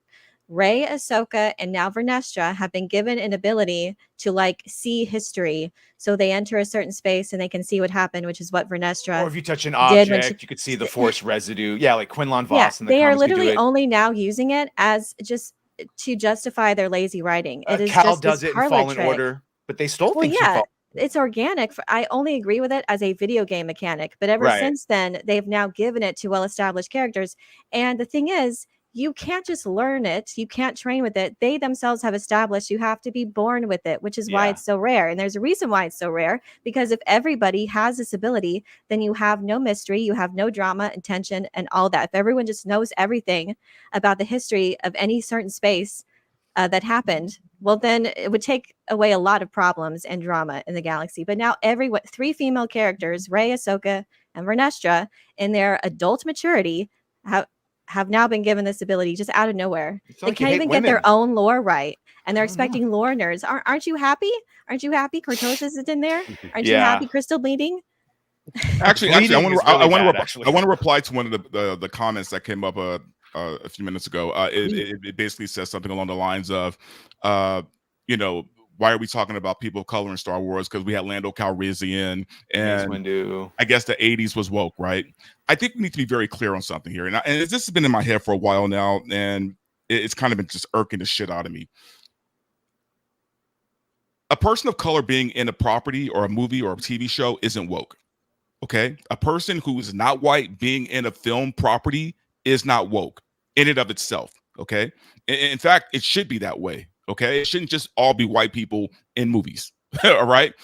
Rey, Ahsoka, and now Vernestra have been given an ability to see history. So they enter a certain space and they can see what happened, which is what Vernestra. Or if you touch an object, you could see the Force residue. Yeah, like Quinlan Voss. Yeah, they are literally only now using it as just to justify their lazy writing. It is Cal just does it in Fallen Order, but they still think it's organic. I only agree with it as a video game mechanic, but ever since then, they've now given it to well-established characters. And the thing is, you can't just learn it. You can't train with it. They themselves have established you have to be born with it, which is why it's so rare. And there's a reason why it's so rare, because if everybody has this ability, then you have no mystery, you have no drama and tension and all that. If everyone just knows everything about the history of any certain space that happened, well, then it would take away a lot of problems and drama in the galaxy. But now 3 female characters, Rey, Ahsoka, and Vernestra, in their adult maturity, have now been given this ability just out of nowhere. They can't even get their own lore right, and they're expecting lore nerds. Aren't you happy? Aren't you happy? Cortosis is in there. Aren't you happy? Crystal bleeding. Actually, I want to reply to one of the comments that came up a few minutes ago. It basically says something along the lines of, why are we talking about people of color in Star Wars? Because we had Lando Calrissian, and I guess the 80s was woke, right? I think we need to be very clear on something here. And this has been in my head for a while now, and it's kind of been just irking the shit out of me. A person of color being in a property or a movie or a TV show isn't woke, okay? A person who is not white being in a film property is not woke in and of itself, okay? In fact, it should be that way. Okay, it shouldn't just all be white people in movies. All right.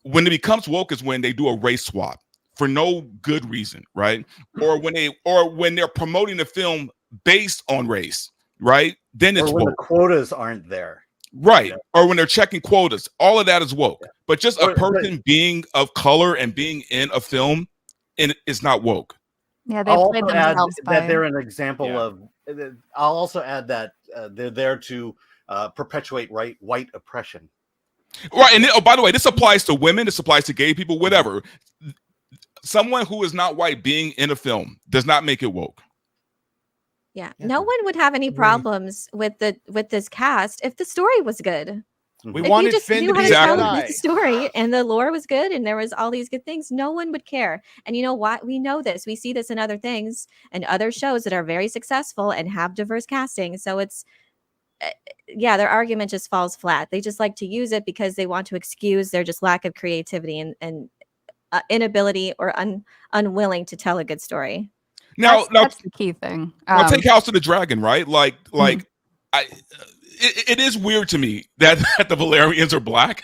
When it becomes woke is when they do a race swap for no good reason, right? Or when they're promoting a film based on race, right? Then it's when woke. The quotas aren't there, right? Or when they're checking quotas. All of that is woke. But just a person being of color and being in a film, is not woke. Yeah, they played themselves that they're an example of. I'll also add that they're there to perpetuate white oppression. Right. And by the way, this applies to women. This applies to gay people, whatever. Someone who is not white being in a film does not make it woke. Yeah. No one would have any problems with this cast if the story was good. We If wanted you just Finn knew to how be to a tell Jedi. the story and the lore was good and there was all these good things, no one would care. And you know what? We know this. We see this in other things and other shows that are very successful and have diverse casting. So it's their argument just falls flat. They just like to use it because they want to excuse their just lack of creativity and inability or unwilling to tell a good story. Now, That's the key thing. now take House of the Dragon, right? Like it is weird to me that the Valerians are black.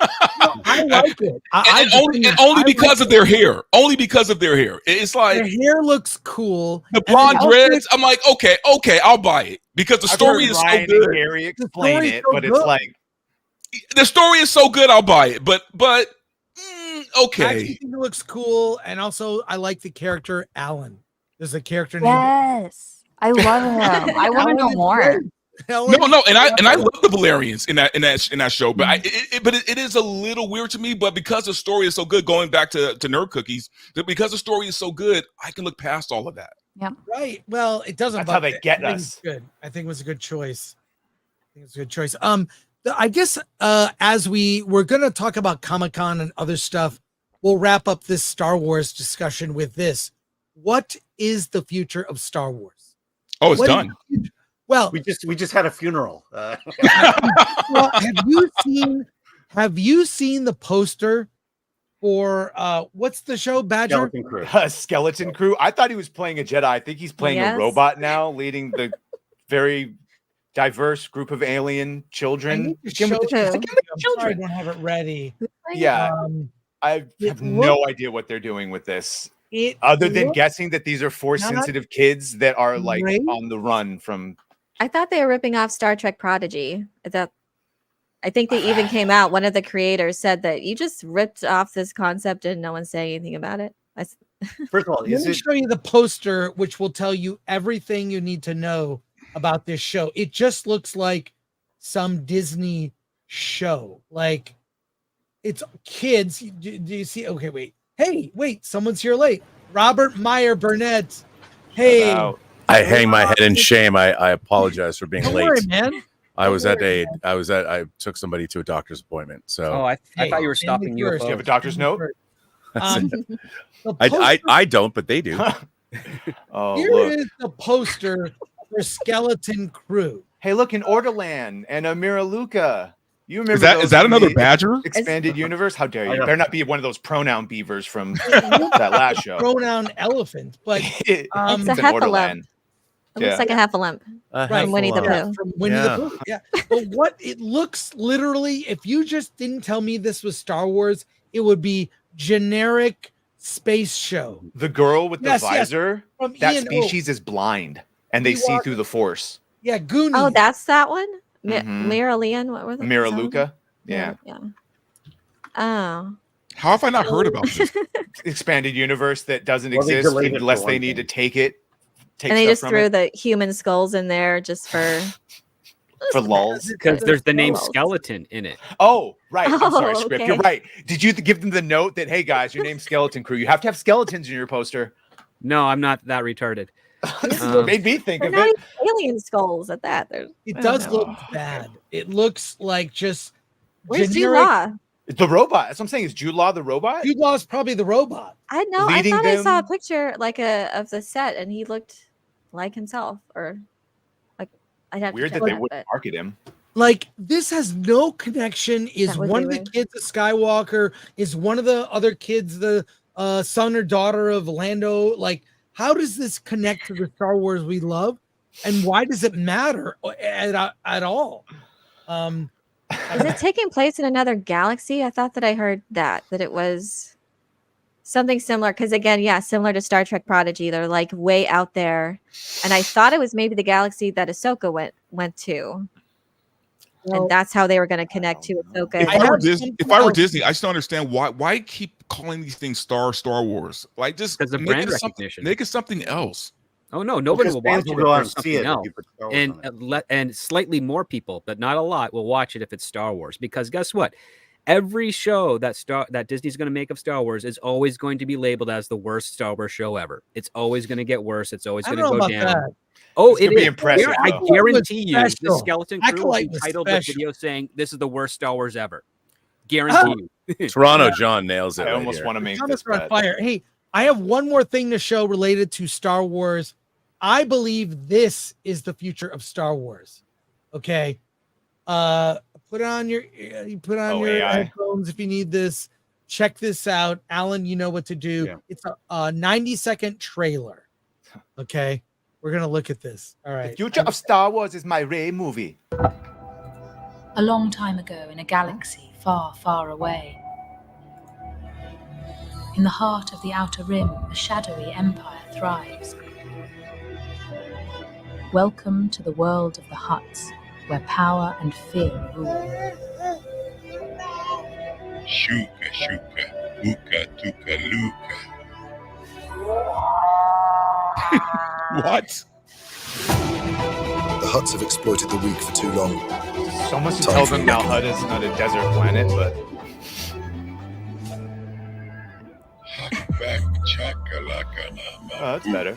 I like it. And only because of their hair. Only because of their hair. It's like their hair looks cool. the blonde dreads. I'm like, okay, I'll buy it because the story is so Ryan good. and Gary explain story's it, so but it's good. like The story is so good, I'll buy it. But I okay. actually think it looks cool, and also I like the character Alan. There's a character named Yes, I love him. I want to know Alan is more. great. Alan- No, and I love the Valerians in that show, but it is a little weird to me. But because the story is so good, going back to Nerd Cookies, that because the story is so good, I can look past all of that. Right. Well, it doesn't. That's how bug they me. get I think us. it's good. I think it was a good choice. I guess as we're gonna talk about Comic-Con and other stuff, we'll wrap up this Star Wars discussion with this. What is the future of Star Wars? Oh, it's What is done. the future? Well, We just had a funeral. well, have you seen the poster for what's the show, Badger? Skeleton Crew. Skeleton Crew. I thought he was playing a Jedi. I think he's playing Yes. a robot now, leading the very diverse group of alien I children. need to Again, with show the- you. again with the I'm sorry I children. don't have it ready. Yeah, I it have no idea what they're doing with this, It other than looks- guessing that these are Force-sensitive kids that are like Right? on the run from. I thought they were ripping off Star Trek Prodigy. I think they even came out. One of the creators said that you just ripped off this concept and no one's saying anything about it. First of all, Let is me it show you the poster, which will tell you everything you need to know about this show. It just looks like some Disney show. Like it's kids. Do you see? Okay, wait. Hey, wait. Someone's here late. Robert Meyer Burnett. Hey, Wow. I hang my head in shame. I apologize for being don't late. worry, man. I took somebody to a doctor's appointment. So Oh, I thought you were stopping Family first. Do you UFOs. have a doctor's note? The I poster- don't, but they do. Oh, here look. is the poster for Skeleton Crew. Hey, look, an Orderland and a Miraluka. You remember Is those that from another the Badger? Expanded universe? How dare you? I know. Better not be one of those pronoun beavers from that last show. Pronoun elephant, but It's um, It's a an heffalump. Orderland. It Yeah. looks like a heffalump. Right, From Winnie the yeah, Pooh. from Winnie Yeah. the Pooh. Yeah. But what it looks literally, if you just didn't tell me this was Star Wars, it would be generic space show. The girl with the Yes, yes. visor, From that Ian O. species is blind and they You see are- through the force. Yeah, Goonies. Oh, that's that one? Mhm. Mira Leon? What were the Miraluka. Yeah. Yeah. Oh. How have I not heard about this? Expanded universe that doesn't Well, they exist delayed it for unless they one need to thing. take And they stuff just from threw it the human skulls in there just for for lulz. Because there's the name Skulls. skeleton in it. Oh, right. I'm sorry, Oh, script. okay. You're right. Did you give them the note that, hey guys, your name's Skeleton Crew? You have to have skeletons in your poster. No, I'm not that retarded. Made me think They're of not it. even alien skulls at that. It I don't does know. look bad. It looks like just Where's Jude generic. Law? The robot. That's what I'm saying. Is Jude Law the robot? Jude Law is probably the robot. I know. Leading I thought I saw a them- picture of the set and he looked like himself or like I'd have Weird to that check they wouldn't but market him. Like this has no connection. Is That would one be of the weird. kids a Skywalker? Is one of the other kids the son or daughter of Lando? Like, how does this connect to the Star Wars we love? And why does it matter at all? is it taking place in another galaxy? I thought that I heard that it was something similar because again, yeah, similar to Star Trek Prodigy. They're like way out there. And I thought it was maybe the galaxy that Ahsoka went to. Well, And that's how they were going to connect to Ahsoka. If I I, were have Disney, something if I were else. Disney, I just don't understand why keep calling these things Star Wars. Like just 'Cause of make brand it something, recognition. make it something else. Oh no, nobody Because will fans watch will it go if out there's and see something it if else. you put Star Wars on it. And slightly more people, but not a lot, will watch it if it's Star Wars. Because guess what? Every show that Disney's going to make of Star Wars is always going to be labeled as the worst Star Wars show ever. It's always going to get worse. It's always I going don't to know go about down. that. Oh, It's gonna be impressive, I though. guarantee you, the special. Skeleton Crew will Acolyte be was titled this special. video saying this is the worst Star Wars ever. Guarantee you. Toronto John nails it. I right almost here. want to make Comments this are on bet. fire. Hey, I have one more thing to show related to Star Wars. I believe this is the future of Star Wars. Okay. Put on your AI. headphones if you need this. Check this out. Alan, you know what to do. Yeah. It's a 90-second trailer. Okay. We're gonna look at this. All right. The future of Star Wars is my Rey movie. A long time ago in a galaxy far, far away. In the heart of the Outer Rim, a shadowy empire thrives. Welcome to the world of the Hutts, where power and fear rule. Shuka, shuka, uka, tuka, luka. What? The Hutts have exploited the weak for too long. So much to Time tell for them now reckoning. Hutt is not a desert planet, but Hakbak, chakalaka, nama, that's better.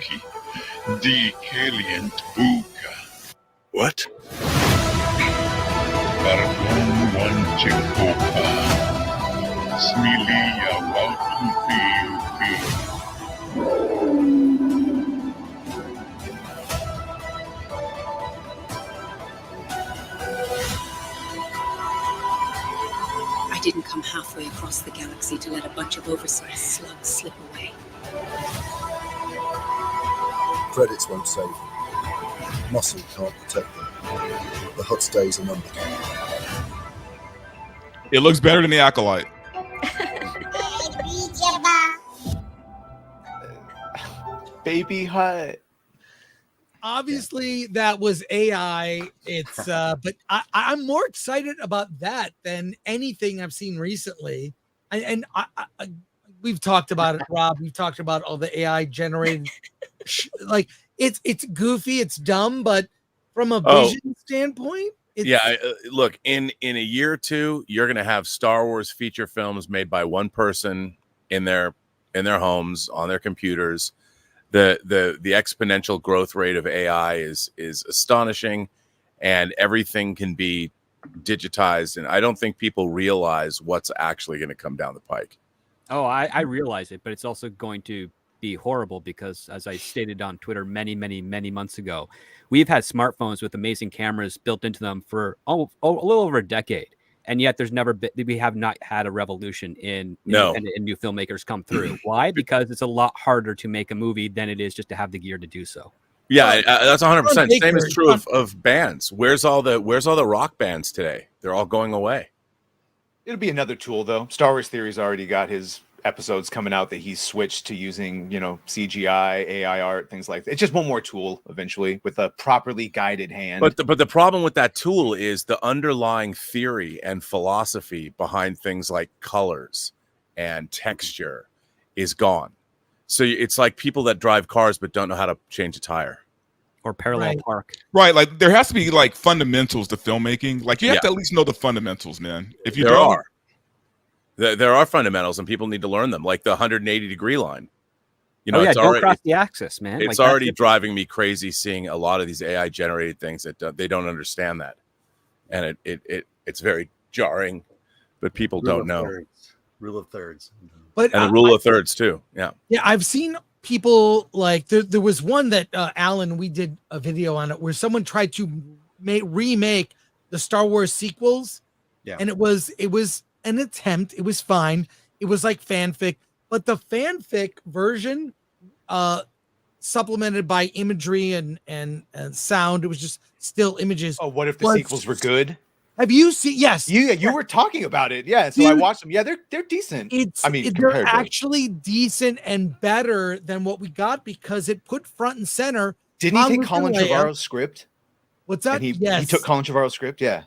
Decalient buka. What? Bargon one chikopa. Smilia wautupi. I didn't come halfway across the galaxy to let a bunch of oversized slugs slip away. Credits won't save them. Muscle can't protect them. The Hutt's days are numbered. It looks better than the Acolyte. Baby Hutt. Obviously that was AI. It's but I'm more excited about that than anything I've seen recently. And we've talked about it, Rob. We've talked about all the AI generated like it's goofy, it's dumb, but from a vision standpoint, it's, look, in a year or two, you're gonna have Star Wars feature films made by one person in their homes on their computers. The exponential growth rate of AI is astonishing, and everything can be digitized. And I don't think people realize what's actually going to come down the pike. Oh, I realize it, but it's also going to be horrible because, as I stated on Twitter many months ago, we've had smartphones with amazing cameras built into them for a little over a decade. And yet we have not had a revolution in independent and new filmmakers come through. Why? Because it's a lot harder to make a movie than it is just to have the gear to do so. Yeah, that's 100%. Same is true of bands. Where's all the rock bands today? They're all going away. It'll be another tool, though. Star Wars Theory's already got his episodes coming out that he's switched to using, CGI, AI art, things like that. It's just one more tool eventually with a properly guided hand. But the problem with that tool is the underlying theory and philosophy behind things like colors and texture is gone. So it's like people that drive cars but don't know how to change a tire. Or parallel park. Right. Like there has to be like fundamentals to filmmaking. Like you have to at least know the fundamentals, man. If you There are fundamentals and people need to learn them, like the 180-degree line. It's don't cross the axis, man. It's already driving me crazy seeing a lot of these AI generated things that they don't understand that. And it's very jarring, but people don't know. Rule of thirds. But and the rule of thirds too. Yeah. Yeah, I've seen people like there was one that Alan, we did a video on it where someone tried to remake the Star Wars sequels. Yeah. And it was an attempt. It was fine. It was like fanfic, but the fanfic version supplemented by imagery and sound, it was just still images. Oh, what if the sequels were good? Have you seen? Yes. You were talking about it. Yeah. So I watched them. Yeah, they're decent. They're actually decent and better than what we got because it put front and center. Didn't he take Colin Trevorrow's script? What's that? And he yes. took Colin Trevorrow's script. Yeah.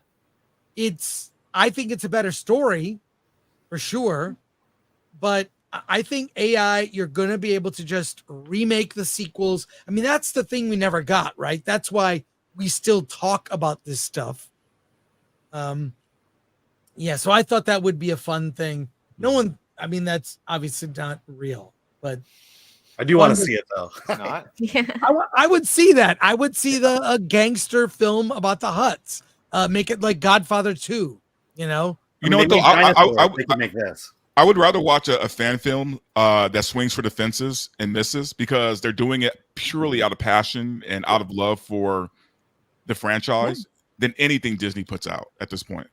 I think it's a better story for sure, but I think AI, you're going to be able to just remake the sequels. I mean, that's the thing we never got, right? That's why we still talk about this stuff. Yeah, so I thought that would be a fun thing. No one, I mean, that's obviously not real, but I do want to see it though. Not. Yeah. I would see that. I would see a gangster film about the Hutts. Make it like Godfather 2, you know? You know what though? They can make this. I would rather watch a fan film that swings for the fences and misses because they're doing it purely out of passion and out of love for the franchise than anything Disney puts out at this point.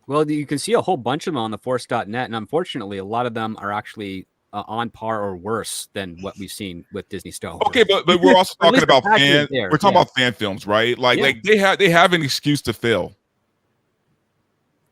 Well, you can see a whole bunch of them on the Force.net, and unfortunately, a lot of them are actually on par or worse than what we've seen with Disney Star Wars. Okay, but we're also Or at talking least the about package fan. is there, We're talking yeah. about fan films, right? Like Yeah. like they have an excuse to fail.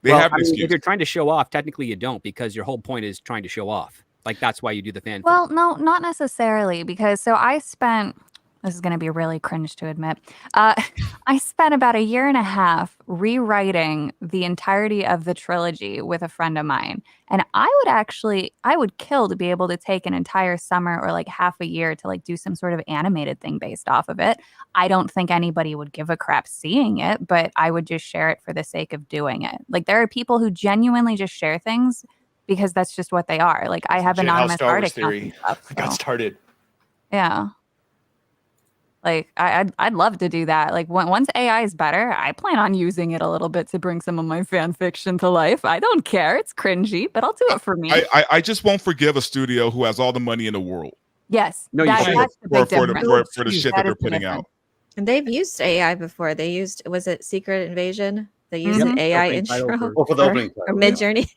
They Well, have I an mean, excuse. if you're trying to show off, technically you don't, because your whole point is trying to show off. Like that's why you do the fan. Well, no, not necessarily, because so I spent, this is going to be really cringe to admit, I spent about a year and a half rewriting the entirety of the trilogy with a friend of mine. And I would kill to be able to take an entire summer or like half a year to like do some sort of animated thing based off of it. I don't think anybody would give a crap seeing it, but I would just share it for the sake of doing it. Like there are people who genuinely just share things because that's just what they are. Like I have Legit how anonymous Star art Wars accounts and theory stuff. got So, started. yeah. Like I'd love to do that. Like once AI is better, I plan on using it a little bit to bring some of my fan fiction to life. I don't care. It's cringy, but I'll do it for me. I just won't forgive a studio who has all the money in the world Yes. No, you that's, should. that's the big difference. for the shit that they're is the putting difference. out. And they've used AI before. They used, was it Secret Invasion? They used Mhm. an AI Opening title intro Well, for the or, opening or title, Mid Journey.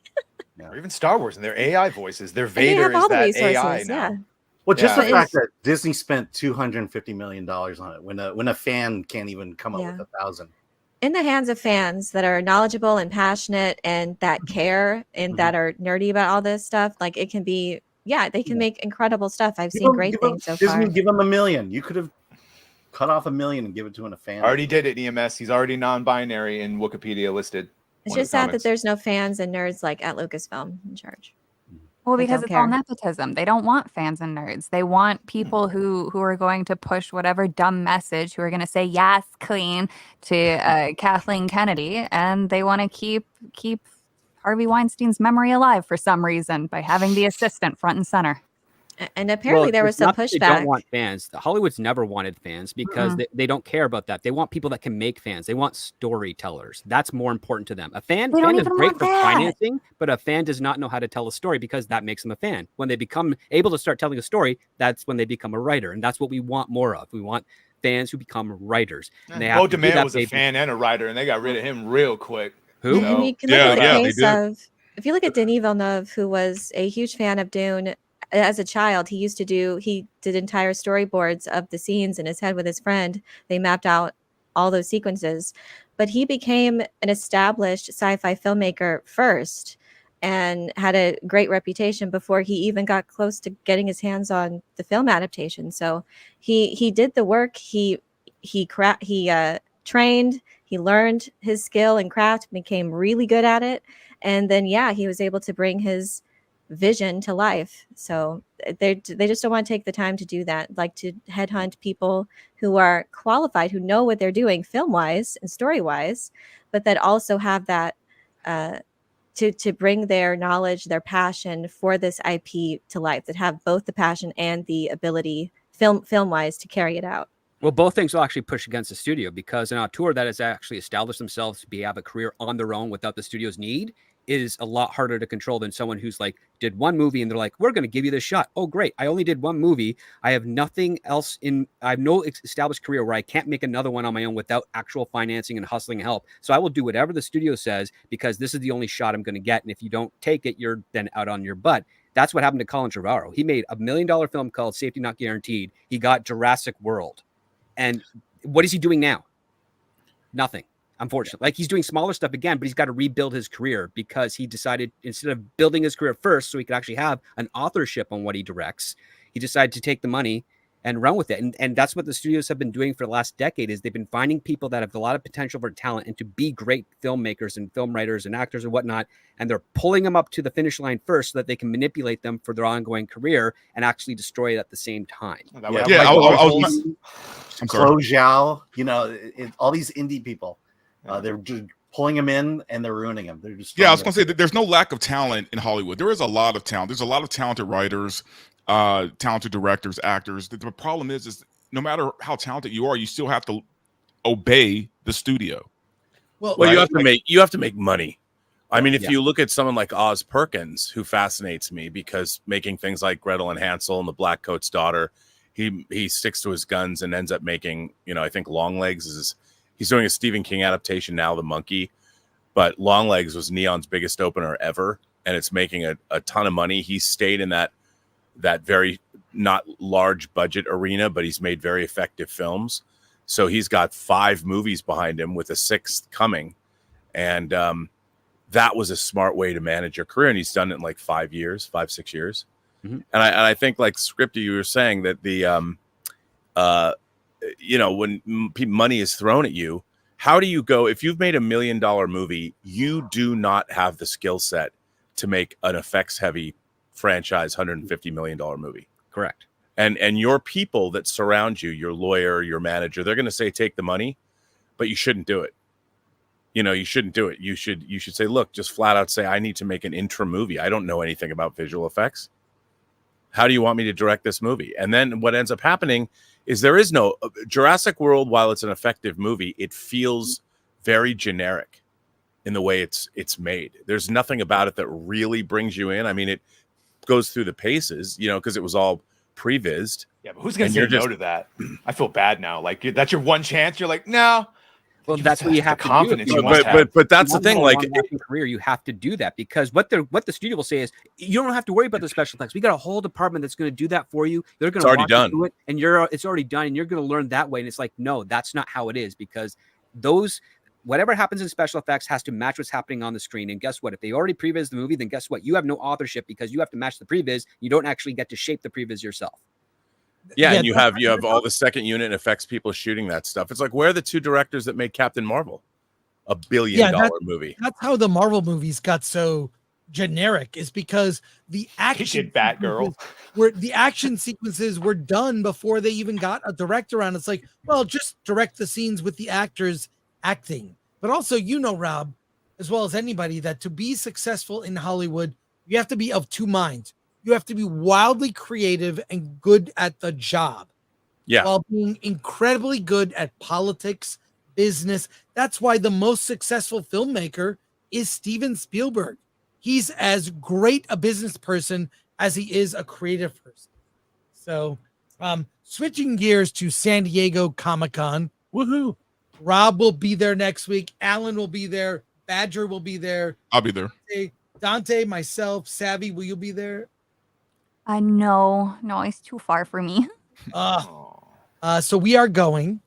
Or even Star Wars and their AI voices. Their And they Vader have all is the that resources. AI now. Yeah. Well, just Yeah. the fact that Disney spent $250 million on it when a fan can't even come up Yeah. with 1,000. In the hands of fans that are knowledgeable and passionate and that care and that are nerdy about all this stuff, like it can be, yeah, they can make incredible stuff. I've seen great things so Disney, far. give them $1 million. You could have cut off $1 million and give it to a fan. Already did it, EMS. He's already non-binary in Wikipedia listed. It's one of just the sad that comments. there's no fans and nerds like at Lucasfilm in charge. Well, They because don't it's all care. nepotism. They don't want fans and nerds. They want people who are going to push whatever dumb message, who are going to say yes, queen to Kathleen Kennedy, and they want to keep Harvey Weinstein's memory alive for some reason by having the assistant front and center. And apparently there was it's some not that They pushback. don't want fans. Hollywood's never wanted fans because they don't care about that. They want people that can make fans. They want storytellers. That's more important to them. A fan They don't is even great want for that. financing, but a fan does not know how to tell a story because that makes them a fan. When they become able to start telling a story, that's when they become a writer, and that's what we want more of. We want fans who become writers. And they have Bo to do DeMille that was a by- fan and a writer, and they got rid of him real quick. Who? And you can look at the case of, if you look at Denis Villeneuve, who was a huge fan of Dune as a child, he did entire storyboards of the scenes in his head with his friend. They mapped out all those sequences, but he became an established sci-fi filmmaker first and had a great reputation before he even got close to getting his hands on the film adaptation. So he did the work. He trained, he learned his skill and craft, became really good at it, and then he was able to bring his vision to life. So they just don't want to take the time to do that, like to headhunt people who are qualified, who know what they're doing film wise and story wise, but that also have that to bring their knowledge, their passion for this IP to life, that have both the passion and the ability film wise to carry it out. Well, both things will actually push against the studio because an auteur that has actually established themselves to have a career on their own without the studio's need is a lot harder to control than someone who's like did one movie and they're like, we're going to give you this shot. Oh, great. I only did one movie. I have nothing else I have no established career where I can't make another one on my own without actual financing and hustling help. So I will do whatever the studio says because this is the only shot I'm going to get. And if you don't take it, you're then out on your butt. That's what happened to Colin Trevorrow. He made $1 million film called Safety Not Guaranteed. He got Jurassic World. And what is he doing now? Nothing. Unfortunately, like he's doing smaller stuff again, but he's got to rebuild his career because he decided instead of building his career first so he could actually have an authorship on what he directs, he decided to take the money and run with it. And that's what the studios have been doing for the last decade, is they've been finding people that have a lot of potential for talent and to be great filmmakers and film writers and actors and whatnot. And they're pulling them up to the finish line first so that they can manipulate them for their ongoing career and actually destroy it at the same time. I was I'm sorry. Chloe Zhao, all these indie people, they're just pulling them in and they're ruining them. They're just I was going to say that there's no lack of talent in Hollywood. There is a lot of talent. There's a lot of talented writers, talented directors, actors. The problem is no matter how talented you are, you still have to obey the studio. Well, you have to make money. I mean, if you look at someone like Oz Perkins, who fascinates me because making things like Gretel and Hansel and the Black Coat's Daughter, he sticks to his guns and ends up making, I think Longlegs he's doing a Stephen King adaptation now, The Monkey, but Longlegs was Neon's biggest opener ever, and it's making a ton of money. He stayed in that very not large budget arena, but he's made very effective films. So he's got 5 movies behind him with a 6th coming. And that was a smart way to manage your career. And he's done it in like 5 years, 5-6 years. Mm-hmm. And I think, like Scripty, you were saying that when money is thrown at you, how do you go? If you've made $1 million movie, you do not have the skill set to make an effects heavy franchise $150 million movie. Correct. And your people that surround you, your lawyer, your manager, they're going to say, take the money, but you shouldn't do it. You shouldn't do it. You should say, look, just flat out say, I need to make an intro movie. I don't know anything about visual effects. How do you want me to direct this movie? And then what ends up happening is there is no Jurassic World. While it's an effective movie, it feels very generic in the way it's made. There's nothing about it that really brings you in. I mean, it goes through the paces, because it was all prevised. Yeah, but who's going to say no to that? I feel bad now. Like, that's your one chance. You're like, no. Well, that's what you have to confidence do. But that's the thing. Like, career, you have to do that, because what the studio will say is, you don't have to worry about the special effects. We got a whole department that's going to do that for you. They're going to already done. Do it, and it's already done, and you're going to learn that way. And it's like, no, that's not how it is, because whatever happens in special effects has to match what's happening on the screen. And guess what? If they already previs the movie, then guess what? You have no authorship, because you have to match the previs. You don't actually get to shape the previs yourself. Yeah, and you have all the second unit and effects people shooting that stuff. It's like, where are the 2 directors that made Captain Marvel? $1 billion movie. That's how the Marvel movies got so generic, is because the action sequences were done before they even got a director on. It's like, well, just direct the scenes with the actors acting. But also, Rob, as well as anybody, that to be successful in Hollywood, you have to be of 2 minds. You have to be wildly creative and good at the job, while being incredibly good at politics, business. That's why the most successful filmmaker is Steven Spielberg. He's as great a business person as he is a creative person. So, switching gears to San Diego Comic-Con. Woohoo! Rob will be there next week. Alan will be there. Badger will be there. I'll be there. Dante, myself, Savvy, will you be there? No, it's too far for me. So we are going.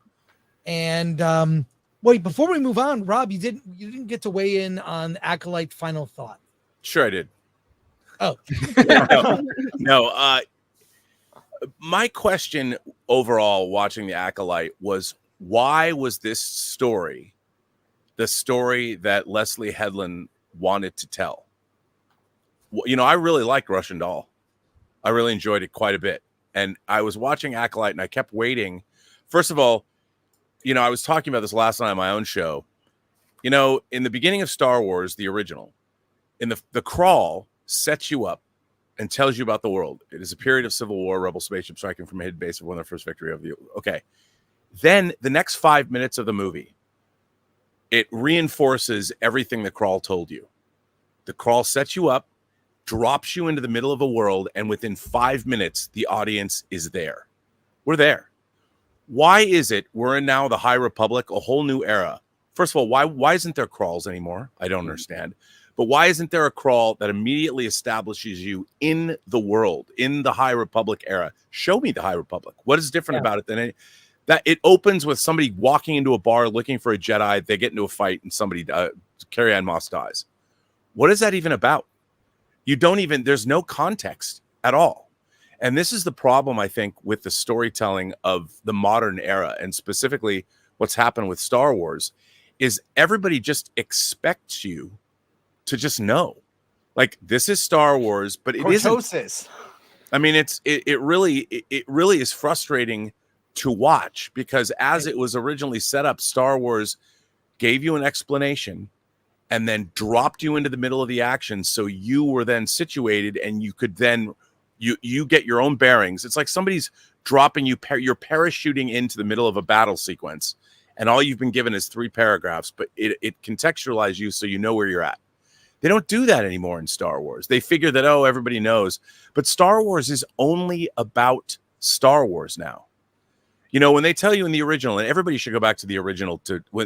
And wait, before we move on, Rob, you didn't get to weigh in on Acolyte final thought. Sure I did. Oh. No, my question overall watching the Acolyte was, why was this story the story that Leslie Headland wanted to tell? I really liked Russian Doll. I really enjoyed it quite a bit. And I was watching Acolyte and I kept waiting. First of all, I was talking about this last night on my own show. In the beginning of Star Wars, the original, in the crawl sets you up and tells you about the world. It is a period of civil war, rebel spaceship striking from a hidden base of one of their first victory of the... Okay. Then the next 5 minutes of the movie, it reinforces everything the crawl told you. The crawl sets you up, drops you into the middle of a world, and within 5 minutes, the audience is there. We're there. Why is it we're in now the High Republic, a whole new era? First of all, why isn't there crawls anymore? I don't understand. But why isn't there a crawl that immediately establishes you in the world, in the High Republic era? Show me the High Republic. What is different about it than that? It opens with somebody walking into a bar looking for a Jedi. They get into a fight and somebody, Carrie-Anne Moss dies. What is that even about? There's no context at all. And this is the problem, I think, with the storytelling of the modern era, and specifically what's happened with Star Wars, is everybody just expects you to just know. Like, this is Star Wars, but it isn't. I mean, it really is frustrating to watch, because as it was originally set up, Star Wars gave you an explanation and then dropped you into the middle of the action, so you were then situated and you could then you get your own bearings. It's like somebody's dropping you, you're parachuting into the middle of a battle sequence, and all you've been given is 3 paragraphs, but it contextualizes you so you know where you're at. They don't do that anymore in Star Wars. They figure that, oh, everybody knows. But Star Wars is only about Star Wars now. You know, when they tell you in the original, and everybody should go back to the original,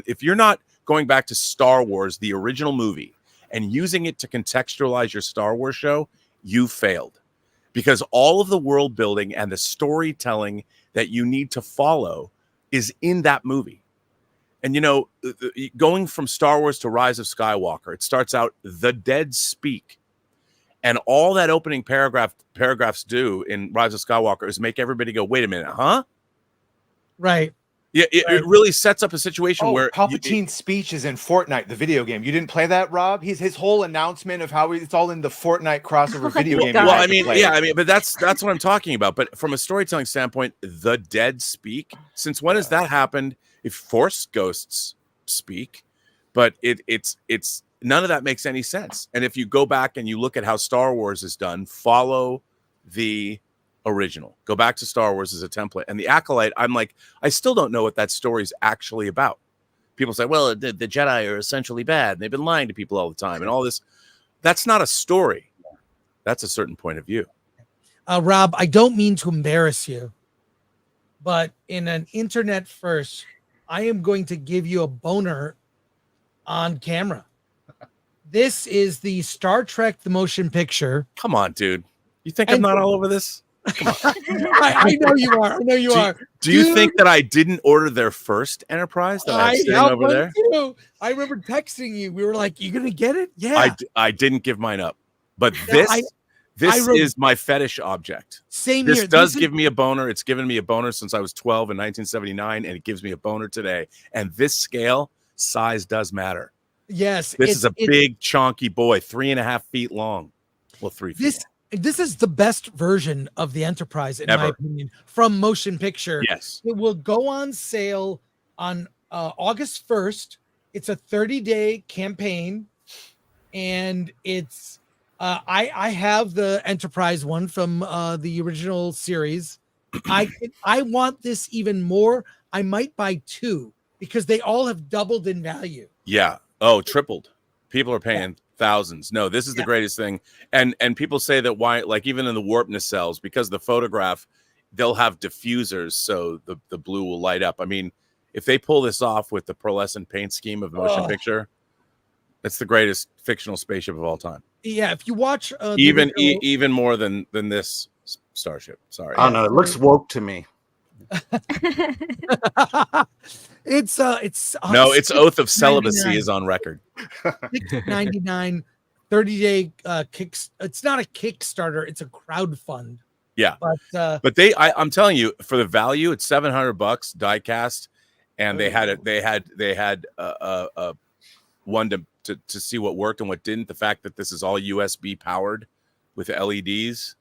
if you're not going back to Star Wars, the original movie, and using it to contextualize your Star Wars show, you failed. Because all of the world building and the storytelling that you need to follow is in that movie. And, you know, going from Star Wars to Rise of Skywalker, it starts out, the dead speak. And all that opening paragraphs do in Rise of Skywalker is make everybody go, wait a minute, huh? Right. Yeah, it really sets up a situation where Palpatine's speech is in Fortnite, the video game. You didn't play that, Rob? His whole announcement of how it's all in the Fortnite crossover video game. Well, I mean, but that's what I'm talking about. But from a storytelling standpoint, the dead speak. Since when has that happened? If Force ghosts speak, but it's none of that makes any sense. And if you go back and you look at how Star Wars is done, follow the original. Go back to Star Wars as a template. And the Acolyte, I'm like, I still don't know what that story's actually about. People say, well, the Jedi are essentially bad. They've been lying to people all the time and all this. That's not a story. That's a certain point of view. Rob, I don't mean to embarrass you, but in an internet first, I am going to give you a boner on camera. This is the Star Trek the Motion Picture. Come on, dude. You think I'm not all over this? I know you are. I know you are. Do you think that I didn't order their first Enterprise that I was sitting over there? Too. I remember texting you. We were like, "You gonna get it?" Yeah. I didn't give mine up, but this is my fetish object. Same here. This does give me a boner. It's given me a boner since I was 12 in 1979, and it gives me a boner today. And this scale, size does matter. Yes. This is a big, chonky boy, 3.5 feet long. Well, 3 feet. This is the best version of the Enterprise, in my opinion, from Motion Picture. Yes. It will go on sale on August 1st. It's a 30-day campaign, and it's I have the Enterprise one from the original series. I want this even more. I might buy 2 because they all have doubled in value. Yeah. Oh, tripled. People are paying thousands. No, this is the greatest thing. And people say that why, like even in the warp nacelles, because the photograph, they'll have diffusers so the blue will light up. I mean, if they pull this off with the pearlescent paint scheme of Motion Picture, it's the greatest fictional spaceship of all time. Yeah, if you watch even more than this starship. Sorry. I don't know. It looks woke to me. It's no, its oath of celibacy is on record. $6.99 30-day it's not a Kickstarter, it's a crowdfund. Yeah, but I'm telling you, for the value, it's $700 die cast, and they had one to see what worked and what didn't. The fact that this is all USB powered with LEDs.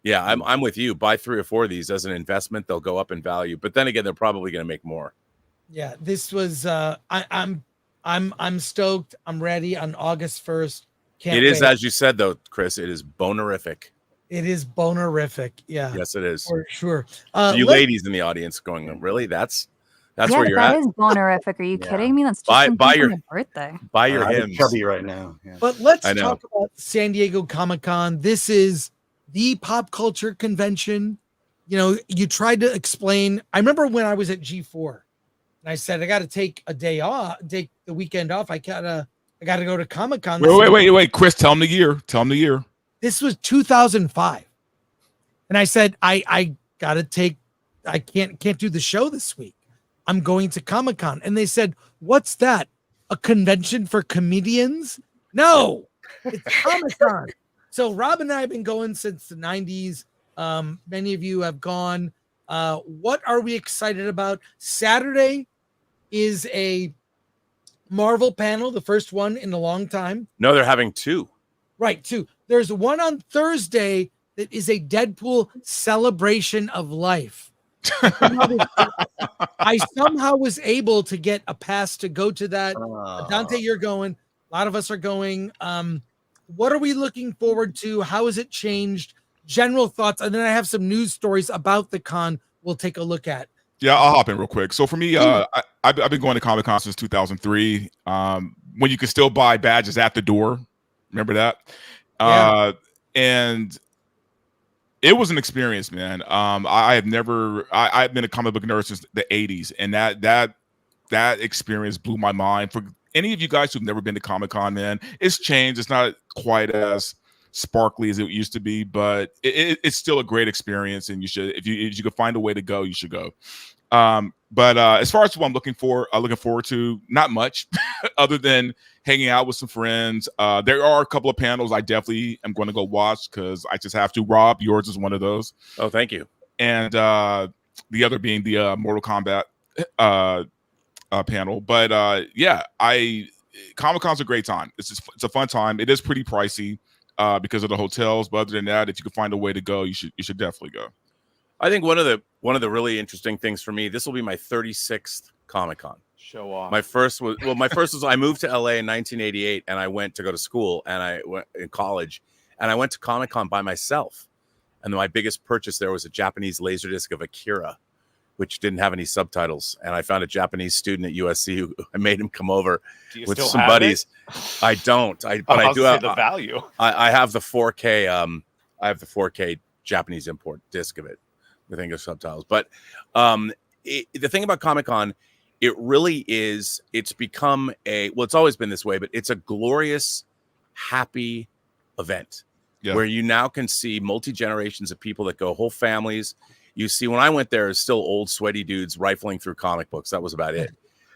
Yeah, I'm with you. Buy 3 or 4 of these as an investment. They'll go up in value, but then again, they're probably going to make more. Yeah, this was I'm stoked. I'm ready on August 1st. It is, as you said though, Chris, it is bonerific. It is bonerific. Yeah. Yes, it is. For sure. You ladies in the audience going, really? That's where you're at. That is bonerific. Are you kidding me? That's just buy your birthday. Buy your hymns. Chubby right now. Yeah. But let's talk about San Diego Comic-Con. This is the pop culture convention. You know, you tried to explain. I remember when I was at G4 and I said, I got to take a day off, take the weekend off. I got to go to Comic-Con. Wait, Chris, tell him the year. This was 2005. And I said, I got to take, I can't do the show this week. I'm going to Comic-Con. And they said, what's that? A convention for comedians? No, it's Comic-Con. So Rob and I have been going since the 90s. Many of you have gone. What are we excited about? Saturday is a Marvel panel, the first one in a long time. No, they're having two. Right, two. There's one on Thursday that is a Deadpool celebration of life. I somehow was able to get a pass to go to that. Dante, you're going. A lot of us are going. What are we looking forward to? How has it changed? General thoughts, and then I have some news stories about the con we'll take a look at. Yeah, I'll hop in real quick. So for me, I've been going to Comic-Con since 2003, when you could still buy badges at the door. Remember that? Yeah. And it was an experience, man. I've been a comic book nerd since the 80s, and that experience blew my mind. For any of you guys who've never been to Comic-Con, man, it's changed. It's not quite as sparkly as it used to be, but it's still a great experience, and you should, if you could find a way to go, you should go. But as far as what I'm looking forward to, not much other than hanging out with some friends. There are a couple of panels I definitely am going to go watch because I just have to. Rob, yours is one of those. Oh, thank you. And the other being the Mortal Kombat panel. But yeah, Comic-Con's a great time. It's a fun time. It is pretty pricey because of the hotels, but other than that, if you can find a way to go, you should definitely go. I think one of the really interesting things for me, this will be my 36th Comic-Con. Show off. My first was I moved to LA in 1988, and I went to go to school, and I went in college, and I went to Comic-Con by myself. And my biggest purchase there was a Japanese laserdisc of Akira, which didn't have any subtitles. And I found a Japanese student at USC who I made him come over with some buddies. I don't. But I do have the value. I have the 4K. I have the 4K Japanese import disc of it with English subtitles. But the thing about Comic-Con, it really is. It's become it's always been this way, but it's a glorious, happy event where you now can see multi-generations of people that go, whole families. You see, when I went there, it's still old sweaty dudes rifling through comic books. That was about it.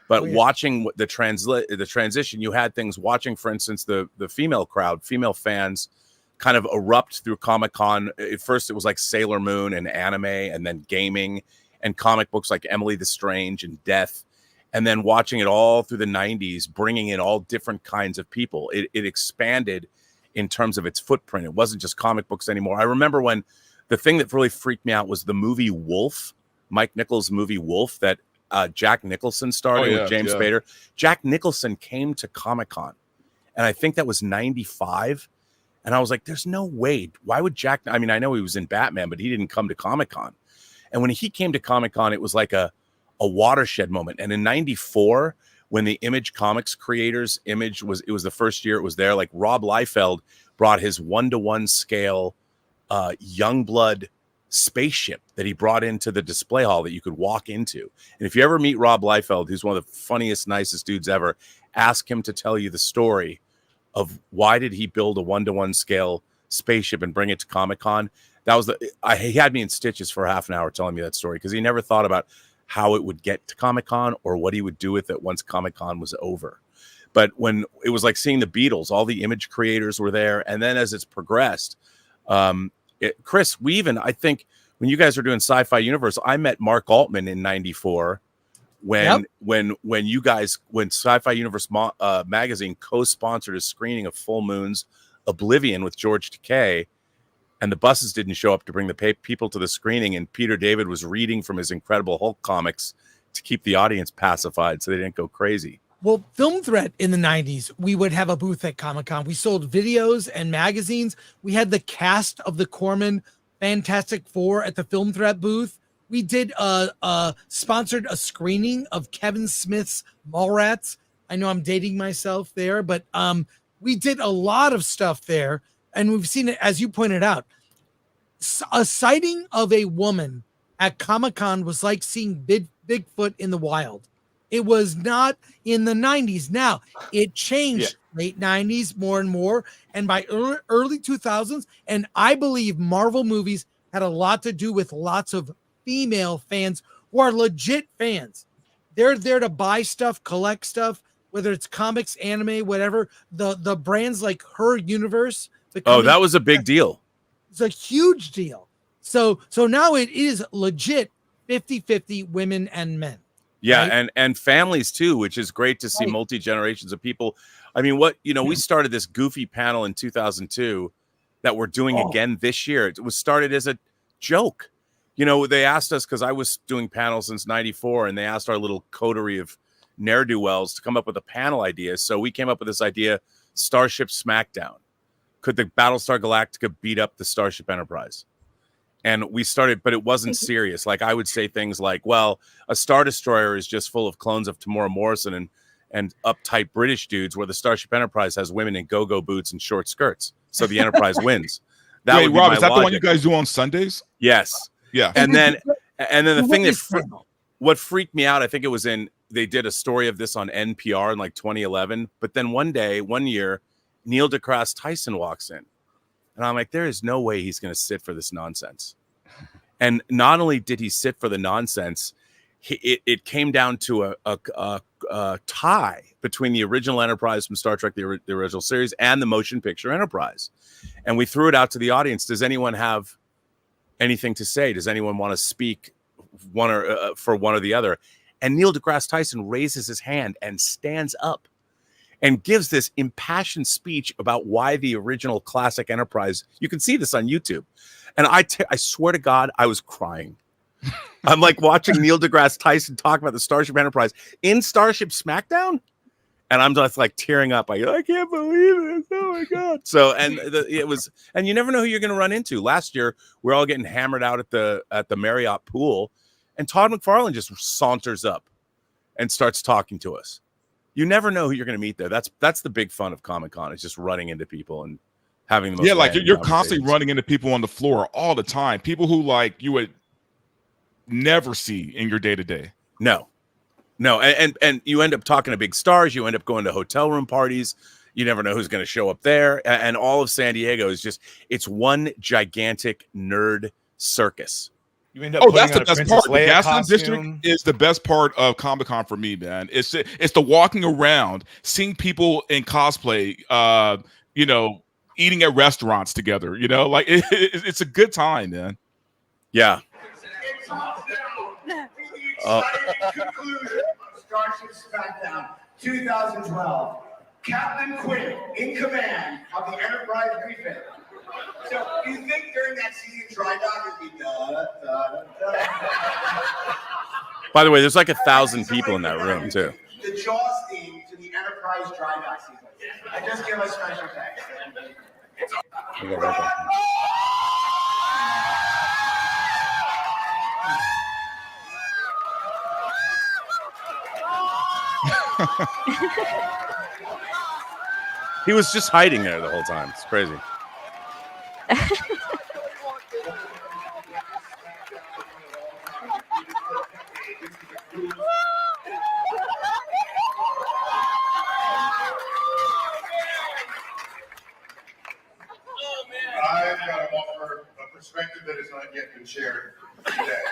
But watching the transition, you had things watching, for instance, the female crowd, female fans kind of erupt through Comic-Con. At first, it was like Sailor Moon and anime, and then gaming and comic books like Emily the Strange and Death. And then watching it all through the 90s, bringing in all different kinds of people. It expanded in terms of its footprint. It wasn't just comic books anymore. I remember when the thing that really freaked me out was the movie Wolf, Mike Nichols' movie Wolf, that Jack Nicholson starred with James Spader. Jack Nicholson came to Comic-Con, and I think that was 95. And I was like, there's no way. Why would Jack? I mean, I know he was in Batman, but he didn't come to Comic-Con. And when he came to Comic-Con, it was like a watershed moment. And in 94, when the Image Comics creators, it was the first year it was there, like Rob Liefeld brought his 1-to-1 scale Youngblood spaceship that he brought into the display hall that you could walk into. And if you ever meet Rob Liefeld, who's one of the funniest, nicest dudes ever, ask him to tell you the story of why did he build a 1-to-1 scale spaceship and bring it to Comic-Con. That was he had me in stitches for half an hour telling me that story because he never thought about how it would get to Comic-Con or what he would do with it once Comic-Con was over. But when it was like seeing the Beatles, all the Image creators were there. And then as it's progressed, Chris, I think when you guys were doing Sci-Fi Universe, I met Mark Altman in 94 when Sci-Fi Universe magazine co-sponsored a screening of Full Moon's Oblivion with George Takei, and the buses didn't show up to bring the people to the screening, and Peter David was reading from his Incredible Hulk comics to keep the audience pacified so they didn't go crazy. Well, Film Threat in the 90s, we would have a booth at Comic-Con. We sold videos and magazines. We had the cast of the Corman Fantastic Four at the Film Threat booth. We did sponsored a screening of Kevin Smith's Mallrats. I know I'm dating myself there, but we did a lot of stuff there. And we've seen it, as you pointed out, a sighting of a woman at Comic-Con was like seeing Bigfoot in the wild. It was not in the 90s. Now, it changed late 90s more and more. And by early 2000s, and I believe Marvel movies had a lot to do with lots of female fans who are legit fans. They're there to buy stuff, collect stuff, whether it's comics, anime, whatever. The brands like Her Universe. Oh, that was a big deal. It's a huge deal. So now it is legit 50-50 women and men. Yeah, right? and families too, which is great to see Right. multi-generations of people. I mean, we started this goofy panel in 2002 that we're doing again this year. It was started as a joke. They asked us, because I was doing panels since 94, and they asked our little coterie of ne'er-do-wells to come up with a panel idea. So we came up with this idea, Starship Smackdown. Could the Battlestar Galactica beat up the Starship Enterprise? And we started, but it wasn't serious. Like, I would say things like, well, a Star Destroyer is just full of clones of Tamora Morrison and uptight British dudes, where the Starship Enterprise has women in go-go boots and short skirts. So the Enterprise wins. That Wait, would be Rob, my is that the one you logic. guys do on Sundays? Yes. Yeah. And then the thing is what freaked me out, I think it was they did a story of this on NPR in like 2011. But then one year, Neil deGrasse Tyson walks in. And I'm like, there is no way he's going to sit for this nonsense. And not only did he sit for the nonsense, it came down to a tie between the original Enterprise from Star Trek, the original series, and the motion picture Enterprise. And we threw it out to the audience. Does anyone have anything to say? Does anyone want to speak for one or the other? And Neil deGrasse Tyson raises his hand and stands up and gives this impassioned speech about why the original classic Enterprise. You can see this on YouTube. And I swear to God, I was crying. I'm like watching Neil deGrasse Tyson talk about the Starship Enterprise in Starship Smackdown. And I'm just like tearing up. I can't believe this. Oh my God. So, and you never know who you're going to run into. Last year, we're all getting hammered out at the Marriott pool. And Todd McFarlane just saunters up and starts talking to us. You never know who you're going to meet there. That's the big fun of Comic-Con. It's just running into people and having the most like random you're constantly conversations. running into people on the floor all the time. People who like you would never see in your day-to-day. No, and you end up talking to big stars. You end up going to hotel room parties. You never know who's going to show up there. And all of San Diego is it's one gigantic nerd circus. You end up That's putting the on a best Princess part. The Leia Gaslamp costume. District is the best part of Comic-Con for me, man. It's the walking around, seeing people in cosplay, eating at restaurants together. Like it's a good time, man. Yeah. Conclusion of Starship Smackdown 2012. Captain Quinn in command of the Enterprise refit. So, do you think during that season dry dock would be By the way, there's like 1,000 people in that room too. The Jaws theme to the Enterprise dry dock season? I just give a special thanks. He was just hiding there the whole time. It's crazy. I've got to offer a perspective that has not yet been shared today.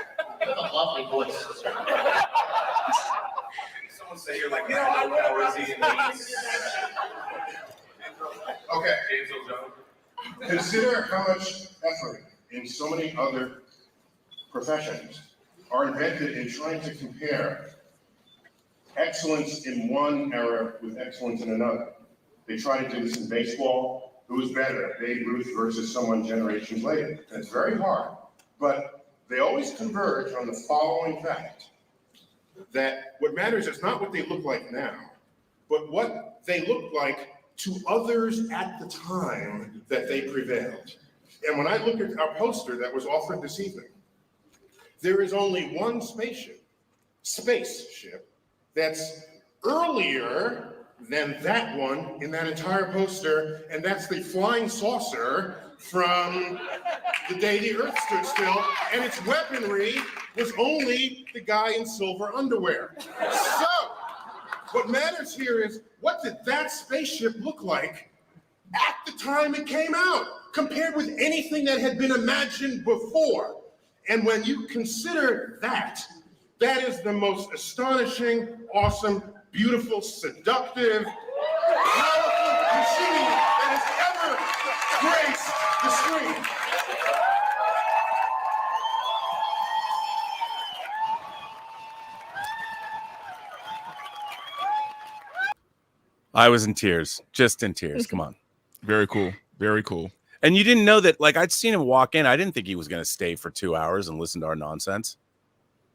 You have a lovely voice. Someone say you're like, I know Okay. Consider how much effort in so many other professions are invented in trying to compare excellence in one era with excellence in another. They try to do this in baseball. Who's better, Babe Ruth versus someone generations later? And it's very hard, but they always converge on the following fact, that what matters is not what they look like now, but what they look like to others at the time that they prevailed. And when I look at our poster that was offered this evening, there is only one spaceship that's earlier than that one in that entire poster, and that's the flying saucer from the day the Earth stood still, and its weaponry was only the guy in silver underwear. So, what matters here is, what did that spaceship look like at the time it came out, compared with anything that had been imagined before? And when you consider that, that is the most astonishing, awesome, beautiful, seductive, powerful machine that has ever graced the screen. I was in tears, just in tears. Come on. Very cool. Very cool. And you didn't know that, like, I'd seen him walk in. I didn't think he was going to stay for 2 hours and listen to our nonsense.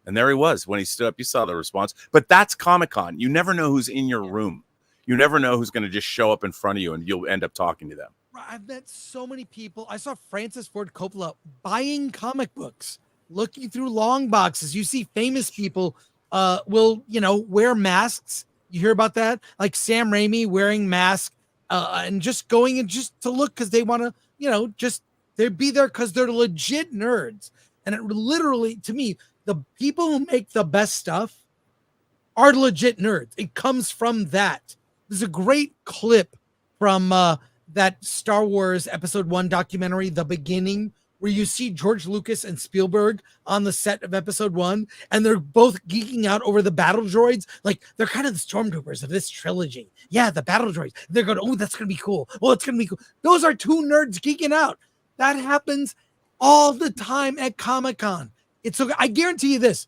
And there he was. When he stood up, you saw the response. But that's Comic-Con. You never know who's in your room. You never know who's going to just show up in front of you and you'll end up talking to them. I've met so many people. I saw Francis Ford Coppola buying comic books, looking through long boxes. You see famous people will, wear masks. You hear about that? Like Sam Raimi wearing masks and just going and just to look because they want to, just they be there because they're legit nerds. And it literally, to me, the people who make the best stuff are legit nerds. It comes from that. There's a great clip from that Star Wars Episode 1 documentary, The Beginning, where you see George Lucas and Spielberg on the set of Episode 1, and they're both geeking out over the battle droids. Like, they're kind of the stormtroopers of this trilogy. Yeah, the battle droids. They're going, oh, that's going to be cool. Well, it's going to be cool. Those are two nerds geeking out. That happens all the time at Comic-Con. It's so, I guarantee you this.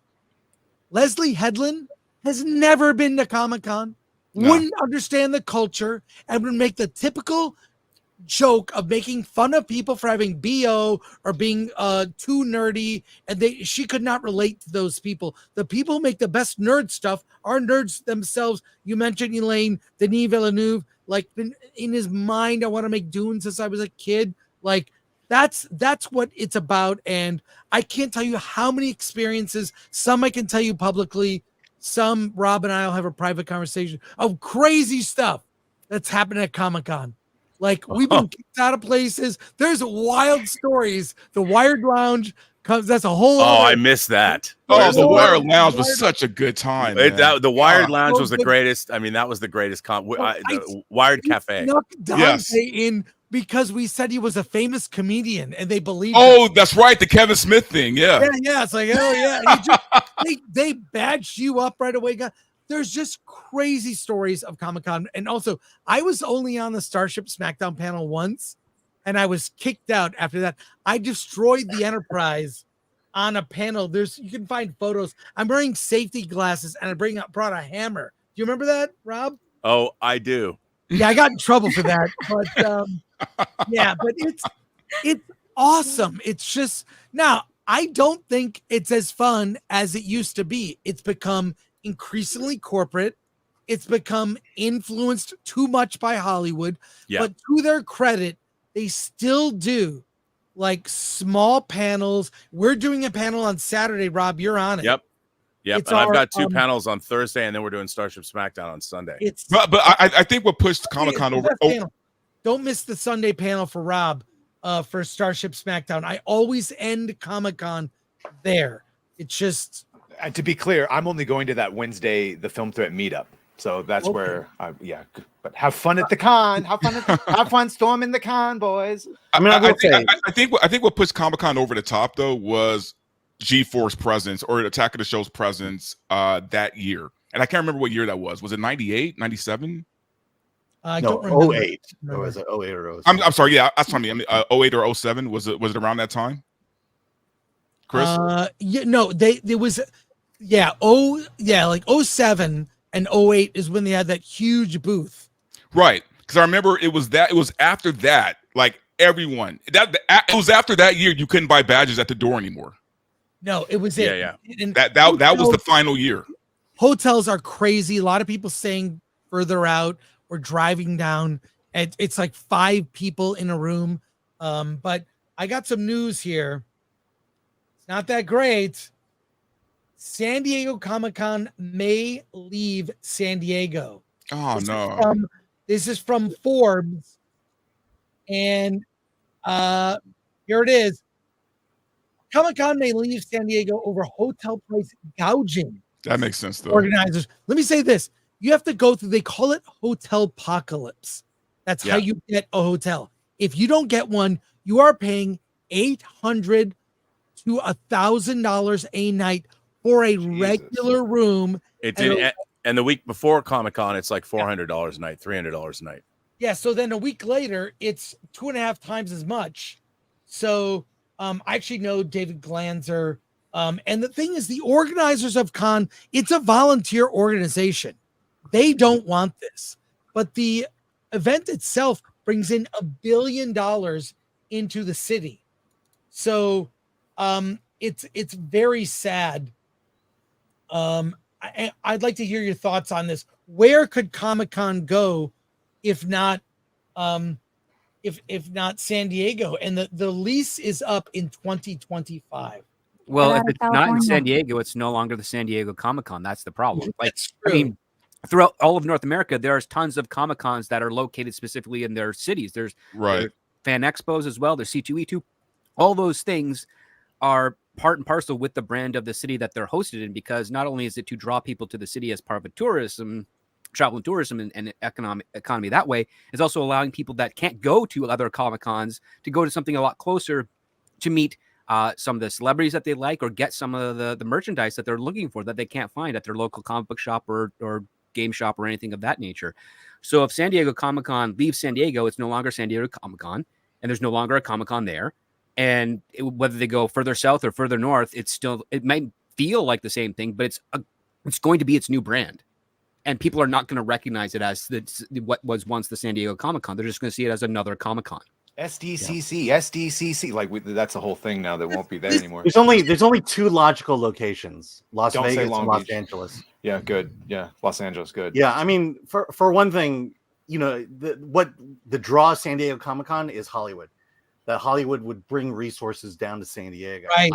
Leslie Headland has never been to Comic-Con, wouldn't understand the culture, and would make the typical joke of making fun of people for having BO or being too nerdy, and she could not relate to those people. The people who make the best nerd stuff are nerds themselves. You mentioned Elaine, Denis Villeneuve, like in his mind, I want to make Dune since I was a kid. Like that's what it's about. And I can't tell you how many experiences, some I can tell you publicly, some Rob and I'll have a private conversation of crazy stuff that's happened at Comic-Con. Like, we've been kicked out of places. There's wild stories. The Wired Lounge comes. That's a whole. I missed that. Oh, the Wired Lounge was such a good time. The Wired Lounge was the greatest. I mean, that was the greatest. The Wired Cafe. Snuck Dante in because we said he was a famous comedian, and they believed. Oh, that's right, the Kevin Smith thing. Yeah. It's like, oh yeah. They badged you up right away. There's just crazy stories of Comic-Con. And also, I was only on the Starship SmackDown panel once, and I was kicked out after that. I destroyed the Enterprise on a panel. You can find photos. I'm wearing safety glasses, and I brought a hammer. Do you remember that, Rob? Oh, I do. Yeah, I got in trouble for that. But but it's awesome. It's just, now, I don't think it's as fun as it used to be. It's become increasingly corporate. It's become influenced too much by Hollywood. But to their credit, they still do like small panels. We're doing a panel on Saturday. Rob, you're on it. Yep. And I've got two panels on Thursday, and then we're doing Starship SmackDown on Sunday. But I think what pushed Comic-Con over. Don't miss the Sunday panel for Rob for Starship SmackDown. I always end Comic-Con there. It's just. And to be clear, I'm only going to that Wednesday, the Film Threat meetup. So that's where, but have fun at the con. Have fun storming the con, boys. I think what pushed Comic-Con over the top, though, was G-Force presence or Attack of the Show's presence that year. And I can't remember what year that was. Was it 98, 97? No, 08. Or was it 08 or 07? I'm sorry. Yeah, that's what I mean. 08 or 07. Was it around that time? Chris? Like 07 and 08 is when they had that huge booth. Right. Because I remember it was after that, like everyone, it was after that year you couldn't buy badges at the door anymore. No, it was that was the final year. Hotels are crazy. A lot of people staying further out or driving down. And it's like 5 people in a room. But I got some news here. It's not that great. San Diego Comic-Con may leave San Diego. Oh, no. This is from Forbes. And here it is. Comic-Con may leave San Diego over hotel price gouging. That makes sense, though. Organizers. Let me say this. You have to go through, they call it hotel apocalypse. That's how you get a hotel. If you don't get one, you are paying $800 to $1,000 a night for a regular room. And the week before Comic-Con, it's like $400 a night, $300 a night. Yeah, so then a week later, it's 2.5 times as much. So I actually know David Glanzer. And the thing is, the organizers of Con, it's a volunteer organization. They don't want this. but the event itself brings in $1 billion into the city. So it's very sad. I'd like to hear your thoughts on this. Where could Comic-Con go if not if not San Diego? And the lease is up in 2025. Well, Get if out of it's not in San California. Diego, it's no longer the San Diego Comic-Con. That's the problem. Like, That's I true. mean, throughout all of North America, there's tons of Comic-Cons that are located specifically in their cities. There's fan expos as well. There's C2E2. All those things are part and parcel with the brand of the city that they're hosted in, because not only is it to draw people to the city as part of a travel and tourism and economy that way, it's also allowing people that can't go to other Comic-Cons to go to something a lot closer to meet some of the celebrities that they like, or get some of the merchandise that they're looking for that they can't find at their local comic book shop or game shop or anything of that nature. So if San Diego Comic-Con leaves San Diego, it's no longer San Diego Comic-Con, and there's no longer a Comic-Con there. And whether they go further south or further north, it might feel like the same thing, but it's going to be its new brand. And people are not going to recognize it as what was once the San Diego Comic-Con. They're just going to see it as another Comic-Con. SDCC, like that's a whole thing now that won't be there anymore. There's only two logical locations: Las Don't say Vegas Long and Los Beach. Angeles. Yeah, good. Yeah, Los Angeles, good. Yeah, I mean, for one thing, what the draw of San Diego Comic-Con is Hollywood. That Hollywood would bring resources down to San Diego. Right.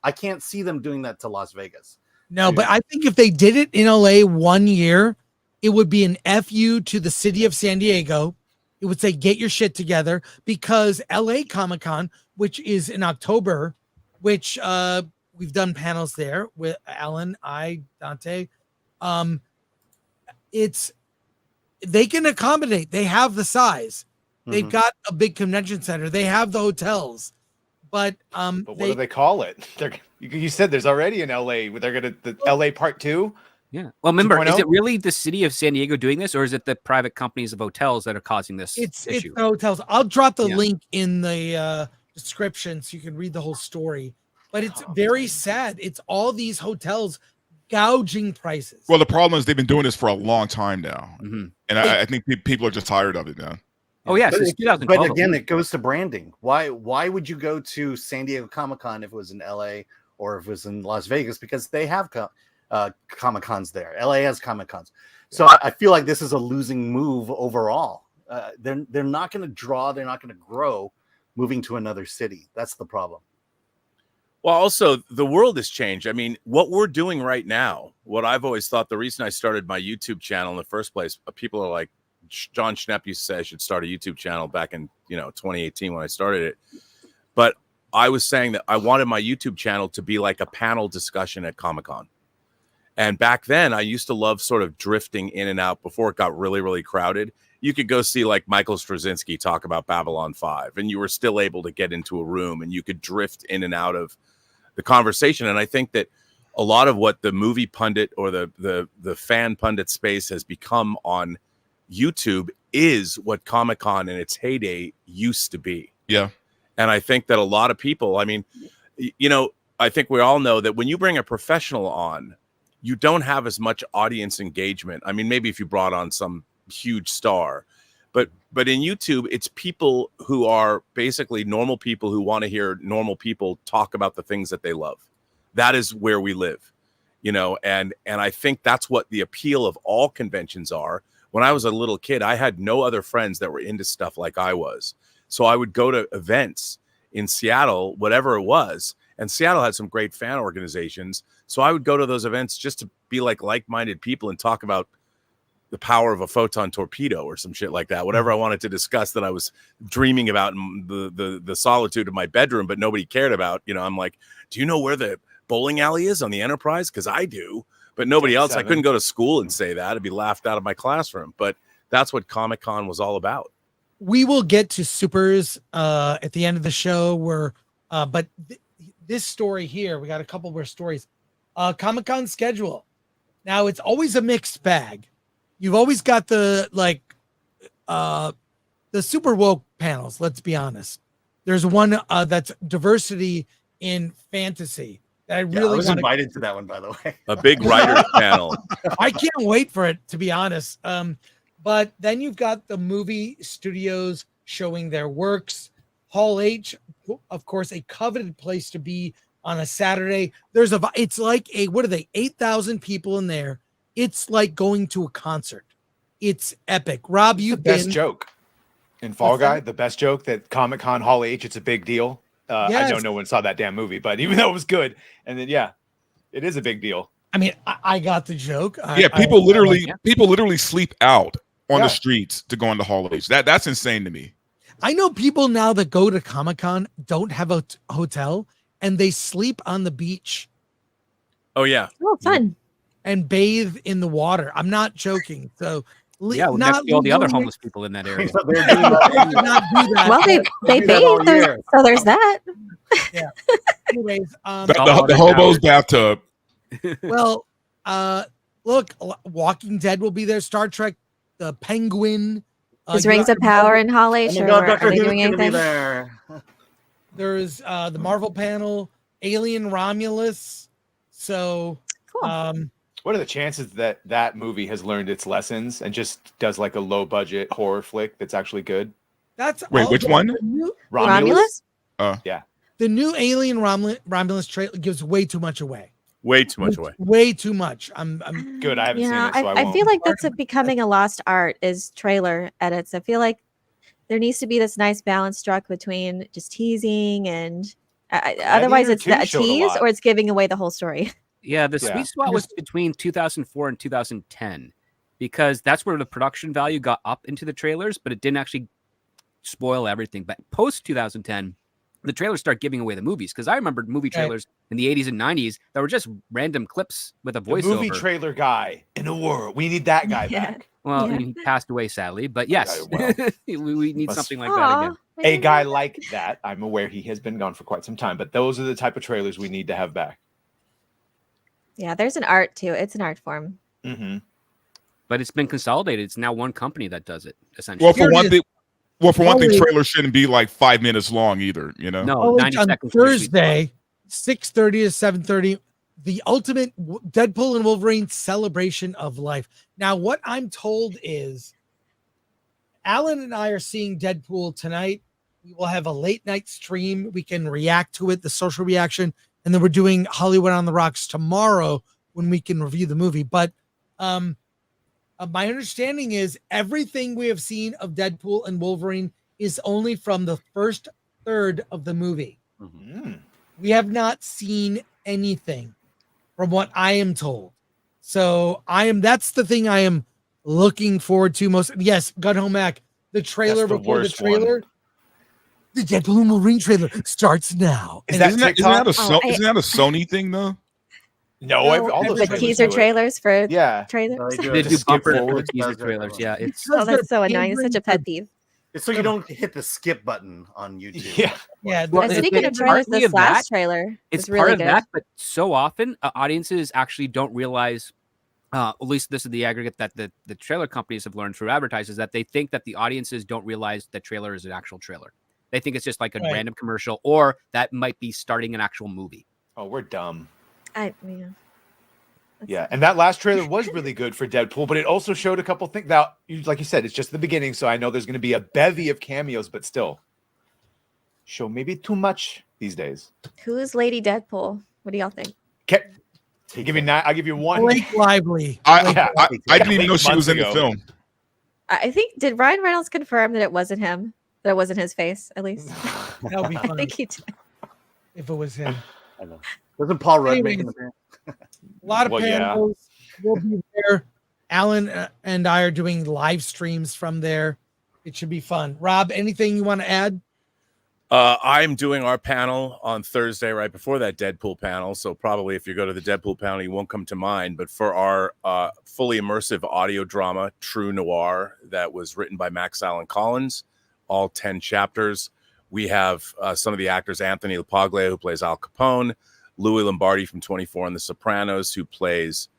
I can't see them doing that to Las Vegas. No, but I think if they did it in LA one year, it would be an FU to the city of San Diego. It would say, get your shit together, because LA Comic-Con, which is in October, which we've done panels there with Alan, Dante. They can accommodate. They have the size. They've got a big convention center. They have the hotels. But what do they call it? You said there's already an LA. They're gonna the LA Part 2. Yeah. Well, remember, 2.0? is it really the city of San Diego doing this, or is it the private companies of hotels that are causing this It's issue? the hotels. I'll drop the link in the description so you can read the whole story. But it's very sad. It's all these hotels gouging prices. Well, the problem is they've been doing this for a long time now, Mm-hmm. and I think people are just tired of it now. Oh yeah, but, since 2012. but again, it goes to branding. Why would you go to San Diego Comic-Con if it was in LA or if it was in Las Vegas? Because they have Comic-Cons there. LA has Comic-Cons. So I feel like this is a losing move overall. They're not going to draw. They're not going to grow moving to another city. That's the problem. Well, also, the world has changed. I mean, what we're doing right now, what I've always thought, the reason I started my YouTube channel in the first place, people are like, John Schnepp used to say I should start a YouTube channel back in 2018 when I started it. But I was saying that I wanted my YouTube channel to be like a panel discussion at Comic-Con. And back then, I used to love sort of drifting in and out before it got really, really crowded. You could go see like Michael Straczynski talk about Babylon 5, and you were still able to get into a room and you could drift in and out of the conversation. And I think that a lot of what the movie pundit or the fan pundit space has become on YouTube is what Comic-Con in its heyday used to be. Yeah. And I think that a lot of people, I mean, I think we all know that when you bring a professional on, you don't have as much audience engagement. I mean, maybe if you brought on some huge star, but in YouTube, it's people who are basically normal people who want to hear normal people talk about the things that they love. That is where we live, and I think that's what the appeal of all conventions are. When I was a little kid, I had no other friends that were into stuff like I was. So I would go to events in Seattle, whatever it was. And Seattle had some great fan organizations. So I would go to those events just to be like-minded people and talk about the power of a photon torpedo or some shit like that. Whatever I wanted to discuss that I was dreaming about in the solitude of my bedroom, but nobody cared about. I'm like, do you know where the bowling alley is on the Enterprise? Because I do. But nobody else. I couldn't go to school and say that. I'd be laughed out of my classroom. But that's what Comic-Con was all about. We will get to supers at the end of the show. But this story here, we got a couple more stories. Comic-Con schedule. Now it's always a mixed bag. You've always got the super woke panels. Let's be honest. There's one that's diversity in fantasy. I was invited to that one, by the way. A big writer's panel. I can't wait for it, to be honest. But then you've got the movie studios showing their works. Hall H, of course, a coveted place to be on a Saturday. It's like what are they? 8,000 people in there. It's like going to a concert. It's epic. Rob, you've the best been joke in Fall What's Guy. that? The best joke that Comic-Con Hall H. It's a big deal. I know Yes. no one saw that damn movie, but even though it was good, and then it is a big deal. I mean, I got the joke. Yeah, people literally sleep out on the streets to go into Hall H. That's insane to me. I know people now that go to Comic-Con don't have a hotel and they sleep on the beach. Oh yeah. Oh, fun. And bathe in the water. I'm not joking. So Well, next to all the other homeless people in that area. Well, they bathe, so there's that. Yeah. Anyways, the hobo's bathtub. Well, look, Walking Dead will be there. Star Trek, the Penguin. Is Rings of Power in Hall H? Or are they doing anything? There's the Marvel panel, Alien Romulus. So, what are the chances that that movie has learned its lessons and just does like a low budget horror flick that's actually good? Wait, which one? Romulus? Yeah. The new Alien Romulus trailer gives way too much away. Way too much away. Way too much. I'm good. I haven't seen it, so I feel like that's becoming a lost art is trailer edits. I feel like there needs to be this nice balance struck between just teasing and otherwise it's a tease or it's giving away the whole story. Yeah, the sweet spot was between 2004 and 2010 because that's where the production value got up into the trailers, but it didn't actually spoil everything. But post 2010, the trailers start giving away the movies because I remembered movie trailers in the 80s and 90s that were just random clips with a voiceover. The movie trailer guy in a world. We need that guy back. Well, he passed away sadly, but yes, we need something like that again. A guy like that. I'm aware he has been gone for quite some time, but those are the type of trailers we need to have back. Yeah, there's an art too. It's an art form. Mm-hmm. But it's been consolidated. It's now one company that does it, essentially. Well, for one thing, trailers shouldn't be like 5 minutes long either, you know? No, 90 on seconds. Thursday, 6:30 to 7:30, the ultimate Deadpool and Wolverine celebration of life. Now, what I'm told is Alan and I are seeing Deadpool tonight. We will have a late night stream. We can react to it, the social reaction. And then we're doing Hollywood on the Rocks tomorrow when we can review the movie. But my understanding is everything we have seen of Deadpool and Wolverine is only from the first third of the movie. Mm-hmm. We have not seen anything from what I am told. So that's the thing I am looking forward to most. Yes, Gun Home Mac, the trailer before the trailer. The Deadpool and Wolverine trailer starts now. Isn't that a Sony thing though? No, all those the teaser trailers for trailers. They do bumper teaser trailers. Yeah, it's that's so annoying. It's such a pet peeve. It's so you don't hit the skip button on YouTube. Yeah. And speaking of trailers, this last trailer it's was really part of good. that, but so often audiences actually don't realize. At least this is the aggregate that the trailer companies have learned through advertisers that they think that the audiences don't realize that trailer is an actual trailer. They think it's just like a random commercial, or that might be starting an actual movie. Oh, we're dumb. Yeah, and that last trailer was really good for Deadpool, but it also showed a couple things. Now, like you said, it's just the beginning, so I know there's going to be a bevy of cameos, but still, show maybe too much these days. Who's Lady Deadpool? What do y'all think? I'll give you one. Blake Lively. I didn't even know she was in the film. I think, did Ryan Reynolds confirm that it wasn't him? That it wasn't his face, at least? That would be funny. I think he did. If it was him. I know. Doesn't Paul Rudd make Anyways, an a lot of panels will be there. Alan and I are doing live streams from there. It should be fun. Rob, anything you want to add? I'm doing our panel on Thursday right before that Deadpool panel. So probably if you go to the Deadpool panel, you won't come to mine. But for our fully immersive audio drama, True Noir, that was written by Max Allan Collins, all 10 chapters, we have some of the actors, Anthony LaPaglia, who plays Al Capone, Louis Lombardi from 24 and The Sopranos, who plays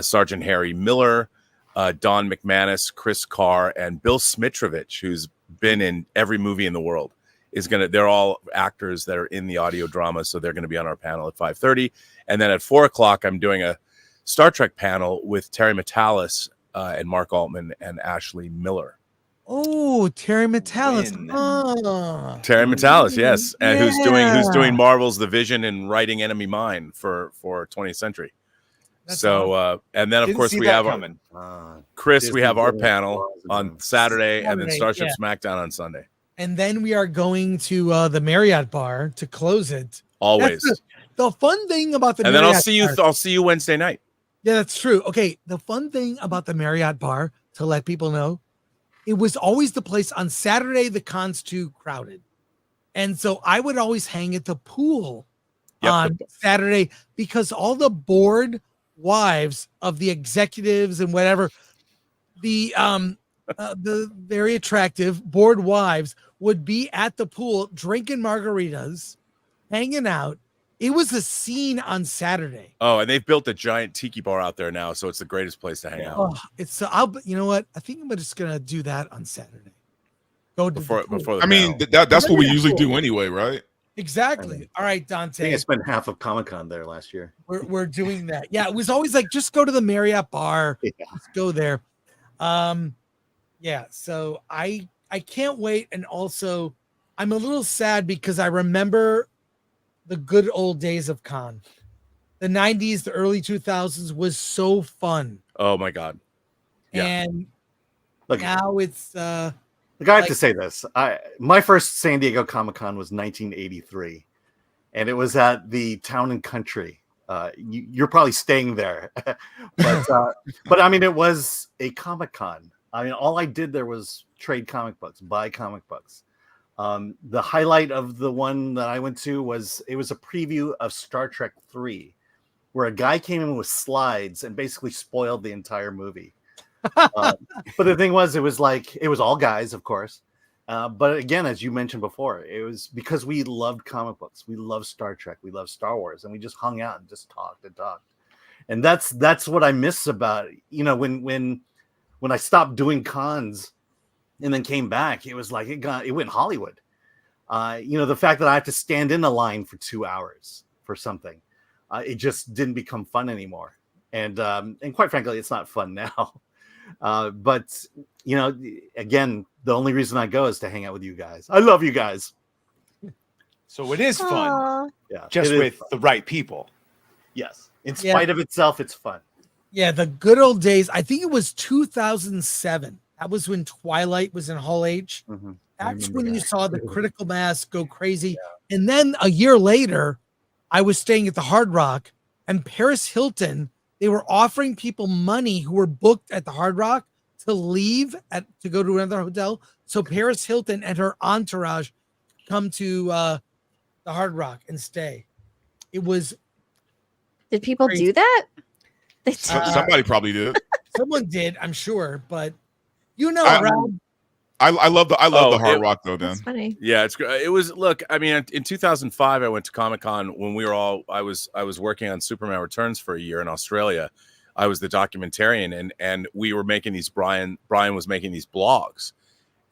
Sergeant Harry Miller, Don McManus, Chris Carr, and Bill Smitrovich, who's been in every movie in the world. They're all actors that are in the audio drama, so they're going to be on our panel at 5:30. And then at 4:00, I'm doing a Star Trek panel with Terry Matalas, and Mark Altman and Ashley Miller. Oh, Terry Metalis. Win. Oh. Terry Metalis, yes, and who's Yeah. doing Marvel's The Vision and writing Enemy Mine for 20th Century. That's So and then of Didn't course see we that have coming. Chris. Disney We have our Channel panel Claus and on them. Saturday, and then Saturday, Starship yeah. SmackDown on Sunday. And then we are going to the Marriott bar to close it. Always. That's the fun thing about the And Marriott then I'll see you. bar. I'll see you Wednesday night. Yeah, that's true. Okay, the fun thing about the Marriott bar, to let people know, it was always the place on Saturday the con's too crowded. And so I would always hang at the pool Yep. on Saturday because all the bored wives of the executives and whatever, the very attractive bored wives would be at the pool drinking margaritas, hanging out. It was a scene on Saturday. Oh, and they've built a giant tiki bar out there now, so it's the greatest place to hang out. Oh, it's you know what? I think I'm just gonna do that on Saturday. Go to Before the pool. the I mean, panel. that's what we Yeah, usually cool. do anyway, right? Exactly. All right, I think I Dante. spent half of Comic-Con there last year. We're doing that. Yeah, it was always like just go to the Marriott bar. Yeah. Just go there. Yeah, so I can't wait. And also I'm a little sad because I remember the good old days of con. The 90s, the early 2000s was so fun. Oh my God. Yeah. And Look, now it's Look, I have like- to say this. My first San Diego Comic-Con was 1983, and it was at the Town and Country. You're probably staying there, but I mean, it was a Comic-Con. I mean, all I did there was trade comic books, buy comic books. The highlight of the one that I went to was a preview of Star Trek 3, where a guy came in with slides and basically spoiled the entire movie. But the thing was, it was all guys, of course. But again, as you mentioned before, it was because we loved comic books, we loved Star Trek, we loved Star Wars, and we just hung out and just talked and talked. And that's what I miss about it. You know, when I stopped doing cons and then came back, it was like it went Hollywood. You know, the fact that I have to stand in a line for 2 hours for something, it just didn't become fun anymore. And quite frankly, it's not fun now. But you know, again, the only reason I go is to hang out with you guys. I love you guys. So it is fun, Aw. Yeah, just it is with fun. the right people. Yes, in Yeah. spite of itself, it's fun. Yeah, the good old days. I think it was 2007. That was when Twilight was in Hall H. Mm-hmm. That's when you saw the critical mass go crazy. And then a year later, I was staying at the Hard Rock, and Paris Hilton, they were offering people money who were booked at the Hard Rock to leave to go to another hotel. So Paris Hilton and her entourage come to the Hard Rock and stay. It was Did people Crazy. do that? They did. Somebody probably did. someone did, I'm sure, but you know, I- Rob, I love the Oh, Hard it- Rock though, man. That's funny. Yeah, it's great. It was look. I mean, in 2005, I went to Comic-Con when we were all. I was working on Superman Returns for a year in Australia. I was the documentarian, and we were making these. Brian was making these blogs,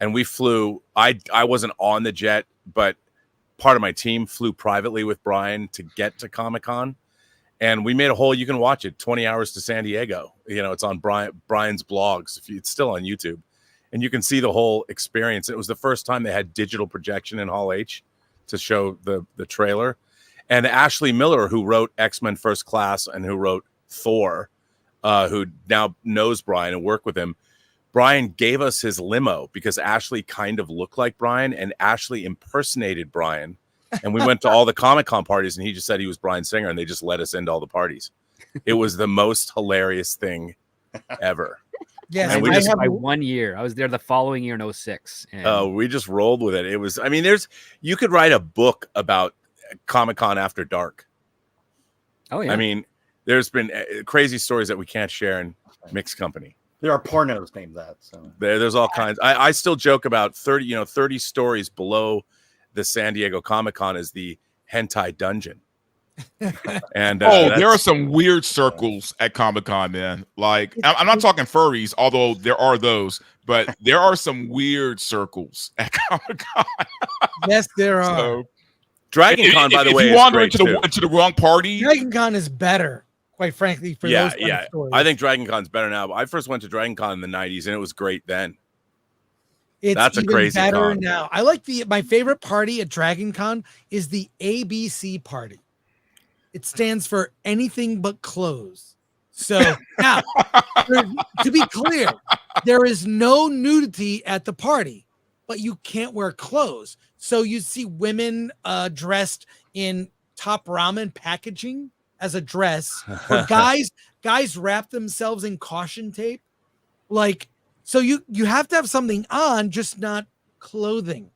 and we flew. I wasn't on the jet, but part of my team flew privately with Brian to get to Comic-Con, and we made a whole. You can watch it. 20 hours to San Diego. You know, it's on Brian's blogs. It's still on YouTube. And you can see the whole experience. It was the first time they had digital projection in Hall H to show the trailer. And Ashley Miller, who wrote X-Men First Class and who wrote Thor, who now knows Brian and worked with him, Brian gave us his limo because Ashley kind of looked like Brian, and Ashley impersonated Brian. And we went to all the Comic-Con parties, and he just said he was Brian Singer, and they just let us into all the parties. It was the most hilarious thing ever. yes, And we I just- have By 1 year, I was there the following year in 06. And Oh, we just rolled with it. It was, I mean, you could write a book about Comic-Con after dark. oh yeah, I mean, there's been crazy stories that we can't share in mixed company. There are pornos named that. So There's all kinds. I still joke about 30 stories below the San Diego Comic-Con is the hentai dungeon. And There are some weird circles at Comic-Con, man. Like, I'm not talking furries, although there are those, but there are some weird circles at Comic-Con. yes, there are. So, Dragon Con, by the way, if you is wander great into too. into the wrong party, Dragon Con is better. quite frankly, for Yeah, those kind of yeah. stories. I think Dragon Con's better now. But I first went to Dragon Con in the 90s, and it was great then. It's That's a even crazy better con. now. I like my favorite party at Dragon Con is the ABC party. It stands for anything but clothes. So now, to be clear, there is no nudity at the party, but you can't wear clothes. So you see women dressed in Top Ramen packaging as a dress, or guys wrap themselves in caution tape. Like, so you have to have something on, just not clothing.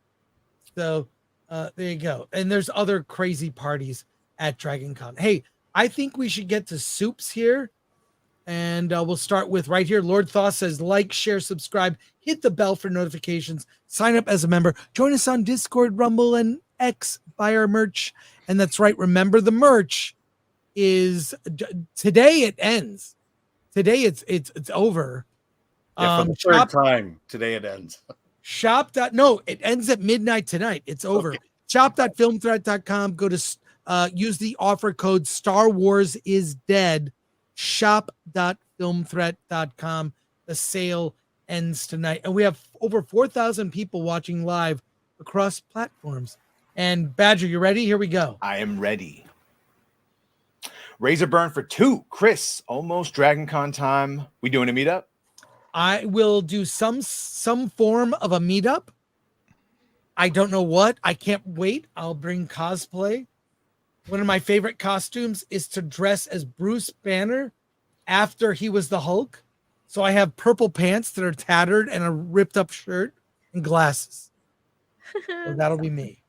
So there you go. And there's other crazy parties at Dragon Con. Hey, I think we should get to soups here. And we'll start with right here. Lord Thoth says, like, share, subscribe, hit the bell for notifications, sign up as a member, join us on Discord, Rumble, and X, buy our merch. And that's right. Remember, the merch is today. It ends. Today it's over. Yeah, for the third time today it ends. No, it ends at midnight tonight. It's over. Okay. Shop.filmthreat.com. Go to use the offer code Star Wars is Dead. Shop.filmthreat.com. The sale ends tonight. And we have over 4,000 people watching live across platforms. And Badger, you ready? Here we go. I am ready. Razor Burn for 2. Chris, almost Dragon Con time. We doing a meetup? I will do some form of a meetup. I don't know what. I can't wait. I'll bring cosplay. One of my favorite costumes is to dress as Bruce Banner after he was the Hulk. So I have purple pants that are tattered and a ripped up shirt and glasses. So that'll be me.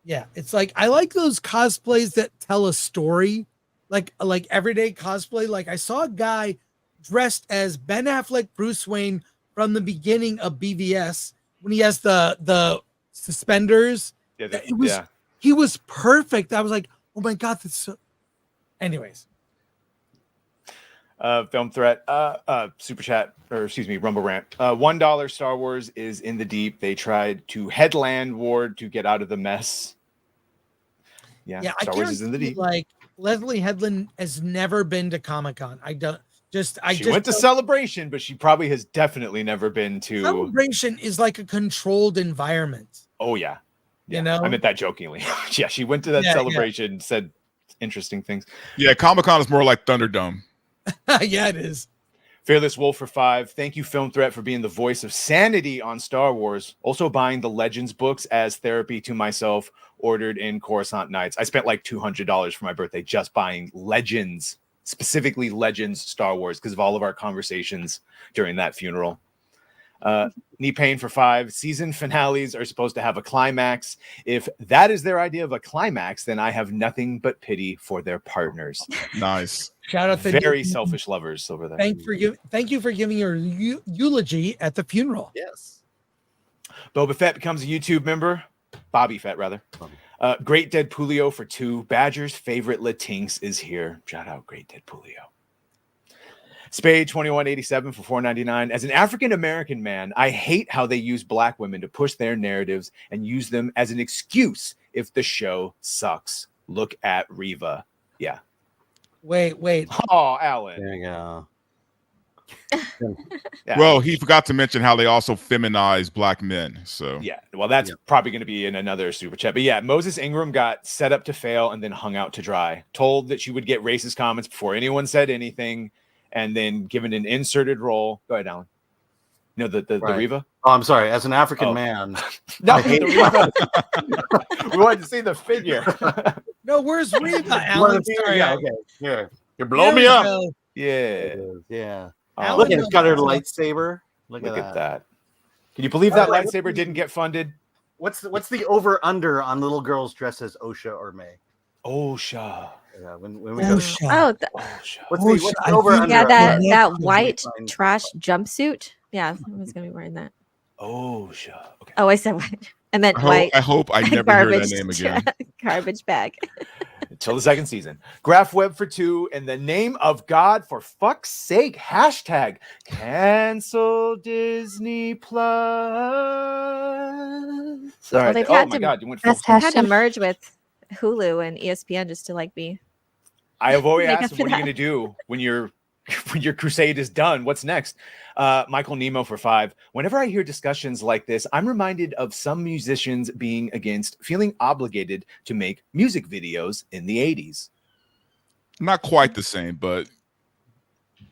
Yeah, it's like I like those cosplays that tell a story, like everyday cosplay. Like I saw a guy dressed as Ben Affleck, Bruce Wayne from the beginning of BVS when he has the suspenders. He was perfect. I was like, oh my God, that's so. Anyways. Film Threat, Super Chat, or excuse me, Rumble Rant. $1 Star Wars is in the deep. They tried to headland Ward to get out of the mess. Yeah, Star Wars is in the deep. Like Leslie Headland has never been to Comic-Con. She went to Celebration, but she probably has definitely never been to Celebration is like a controlled environment. Oh yeah. You know, I meant that jokingly. Yeah, she went to that Celebration, said interesting things. Yeah, Comic-Con is more like Thunderdome. Yeah, it is. Fearless Wolf for 5. Thank you, Film Threat, for being the voice of sanity on Star Wars. Also buying the Legends books as therapy to myself, ordered in Coruscant Nights. I spent like $200 for my birthday just buying Legends, specifically Legends Star Wars, because of all of our conversations during that funeral. Knee Pain for 5. Season finales are supposed to have a climax. If that is their idea of a climax, then I have nothing but pity for their partners. Nice. Shout out to very selfish lovers over there. Thank you for giving your eulogy at the funeral. Yes. Boba Fett becomes a YouTube member. Bobby Fett, rather. Great Dead Pulio for 2. Badger's favorite Latinx is here. Shout out Great Dead Pulio. Spade 2187 for $4.99. As an African-American man, I hate how they use black women to push their narratives and use them as an excuse if the show sucks. Look at Reva. Yeah. Wait. Oh, Alan. There you go. Well, he forgot to mention how they also feminize black men. So yeah, well, that's probably going to be in another super chat. But yeah, Moses Ingram got set up to fail and then hung out to dry. Told that she would get racist comments before anyone said anything, and then given an inserted role. Go ahead, Alan. You know the Reva? Oh, I'm sorry. As an African man, no, the Reva. We wanted to see the figure. No, where's Reva, Alan? Yeah, okay. Here, you blow me up. Go. Yeah. Yeah. Look, it's got her lightsaber. Look at that. Can you believe that lightsaber didn't get funded? What's the over under on little girls dressed as Osha or May? Osha. Yeah, when we go. Osha. What's the over under? Yeah, that white trash jumpsuit. Yeah, someone's gonna be wearing that. Osha. Okay. Oh, I said white. I meant white. I hope I never hear that name again. Garbage bag. Until the second season. Graph Web for 2. In the name of God, for fuck's sake. Hashtag cancel Disney Plus. All right. They've Oh had my to, God. You went they've had to merge with Hulu and ESPN just to like be I have always Make asked up him, for what are you that. going to do when your crusade is done? What's next? Michael Nemo for 5. Whenever I hear discussions like this, I'm reminded of some musicians being against feeling obligated to make music videos in the 80s. Not quite the same, but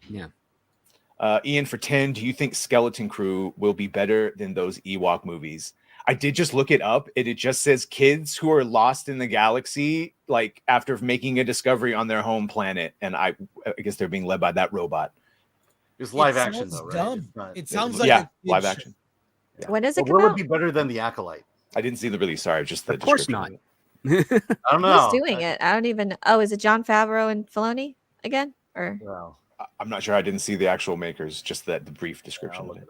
Yeah. Ian for 10. Do you think Skeleton Crew will be better than those Ewok movies? I did just look it up, and it just says kids who are lost in the galaxy, like after making a discovery on their home planet, and I guess they're being led by that robot. It's live It action sounds though, right? dumb. It's not- It sounds like Yeah, a kid live show. action. When does it But come will out? it be better than the Acolyte? I didn't see the release. Sorry, just the Of course description. not. I don't know. Who's doing it? I don't even. Oh, is it John Favreau and Filoni again? Or Well, I'm not sure. I didn't see the actual makers, just the brief description I'll of look it. it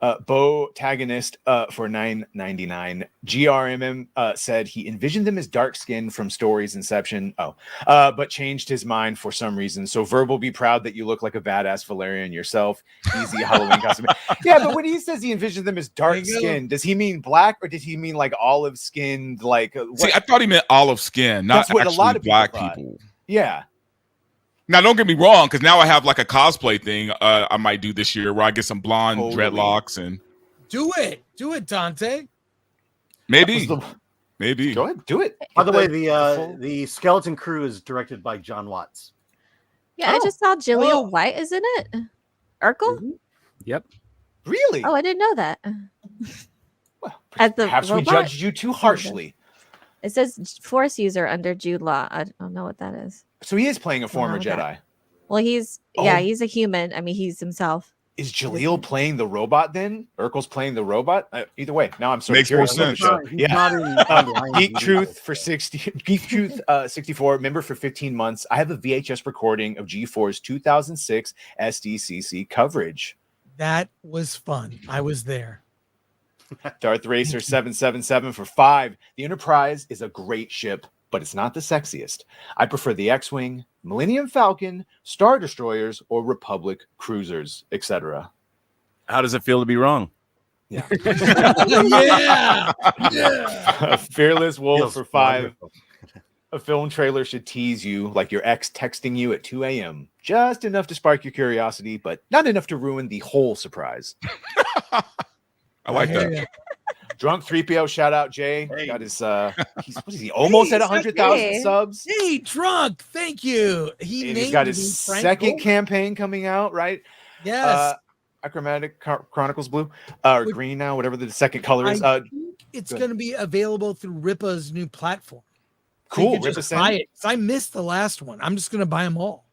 up. Botagonist for $9.99. GRMM said he envisioned them as dark skinned from Story's inception. But changed his mind for some reason. So Verbal, be proud that you look like a badass Valerian yourself. Easy Halloween costume. Yeah, but when he says he envisioned them as dark skinned, does he mean black or did he mean like olive skinned? Like see, I thought he meant olive skin, not That's what a actually lot of people black thought. people. Yeah. Now, don't get me wrong, because now I have like a cosplay thing I might do this year where I get some blonde Totally. dreadlocks and Do it, Dante. maybe. That was Maybe. Go ahead, do it. By the way, full- the Skeleton Crew is directed by John Watts. yeah, I Oh. just saw Jaleel Oh. White is in it. Urkel? Yep. Really? Oh, I didn't know that. Well, As the perhaps we robot? judged you too harshly. It says Force user under Jude Law. I don't know what that is. So he is playing a former with that. Jedi. Well, he's Oh. he's a human. I mean, he's himself. Is Jaleel playing the robot then? Urkel's playing the robot? Either way, now I'm sort Makes of more curious about the sense. show. He's Yeah. not in Geek Truth for 60. Geek Truth 64, member for 15 months. I have a VHS recording of G4's 2006 SDCC coverage. That was fun. I was there. Darth Racer 777 for 5. The Enterprise is a great ship, but it's not the sexiest. I prefer the X-Wing, Millennium Falcon, Star Destroyers, or Republic cruisers, etc. How does it feel to be wrong? Yeah. Yeah. Fearless Wolf Feels for 5. wonderful. A film trailer should tease you like your ex texting you at 2 a.m. Just enough to spark your curiosity, but not enough to ruin the whole surprise. I like hear that. ya. Drunk 3PO, shout out Jay. Hey. Got his he's what is he almost at 100,000 Hey. subs? Hey, drunk. Thank you. He And named he's got me his Frank second Gold. campaign coming out, right? Yes. Achromatic Chronicles Blue or Which- green now, whatever the second color is. I think it's go ahead. going to be available through Ripa's new platform. So Cool. you can Rip just us in. buy it. 'Cause I missed the last one. I'm just going to buy them all.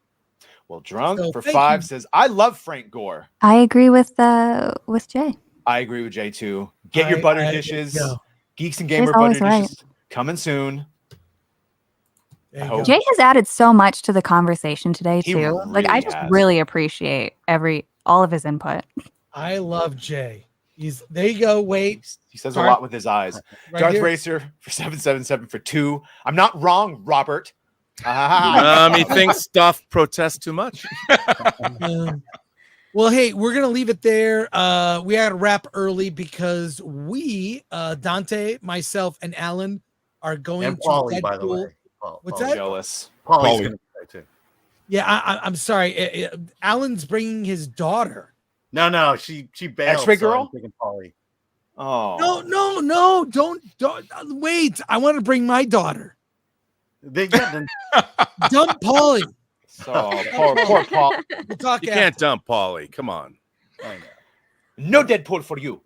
Well, Drunk So for thank 5 you. says, I love Frank Gore. I agree with Jay. I agree with Jay too. Get your butter dishes. go. Geeks and Gamer Jay's butter always right. dishes coming soon. There I you hope- go. Jay has added so much to the conversation today He too. Like I really just has. really appreciate all of his input. I love Jay. There you go. Wait. He says Darth- a lot with his eyes. Right Darth here. Racer for 777 for 2. I'm not wrong, Robert. Ah, He thinks stuff protests too much. Well, hey, we're gonna leave it there. We had to wrap early because we, Dante, myself, and Alan are going And to Paulie, by the Deadpool. way. Paul, What's Paulie. that? jealous. Paulie's Paulie. gonna be there too. Yeah, I'm sorry. Alan's bringing his daughter. No, she bailed. X-ray so I'm girl? taking Paulie. Oh. No, don't wait. I want to bring my daughter. Then Dump Polly. So poor Paul. We'll talk You after. can't dump Paulie. Come on. No Deadpool for you.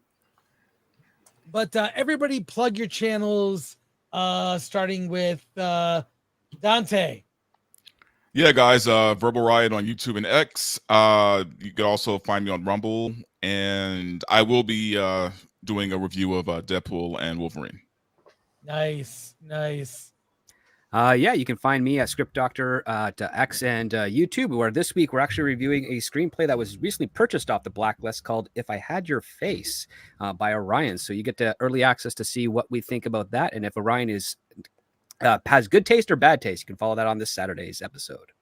But everybody plug your channels, starting with Dante. Yeah, guys, Verbal Riot on YouTube and X. You can also find me on Rumble, and I will be doing a review of Deadpool and Wolverine. Nice. Yeah, you can find me at Script Doctor at X and YouTube, where this week we're actually reviewing a screenplay that was recently purchased off the blacklist called If I Had Your Face by Orion. So you get to early access to see what we think about that. And if Orion is has good taste or bad taste, you can follow that on this Saturday's episode.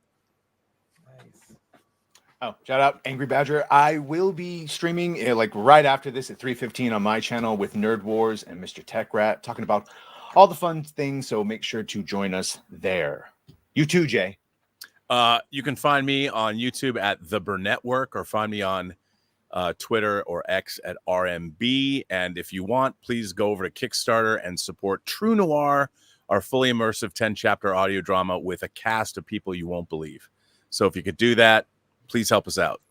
Oh, shout out Angry Badger. I will be streaming like right after this at 3:15 on my channel with Nerd Wars and Mr. Tech Rat talking about all the fun things. So make sure to join us there. You too, Jay. You can find me on YouTube at The Burnett Work, or find me on Twitter or X at RMB. And if you want, please go over to Kickstarter and support True Noir, our fully immersive 10-chapter audio drama with a cast of people you won't believe. So if you could do that, please help us out.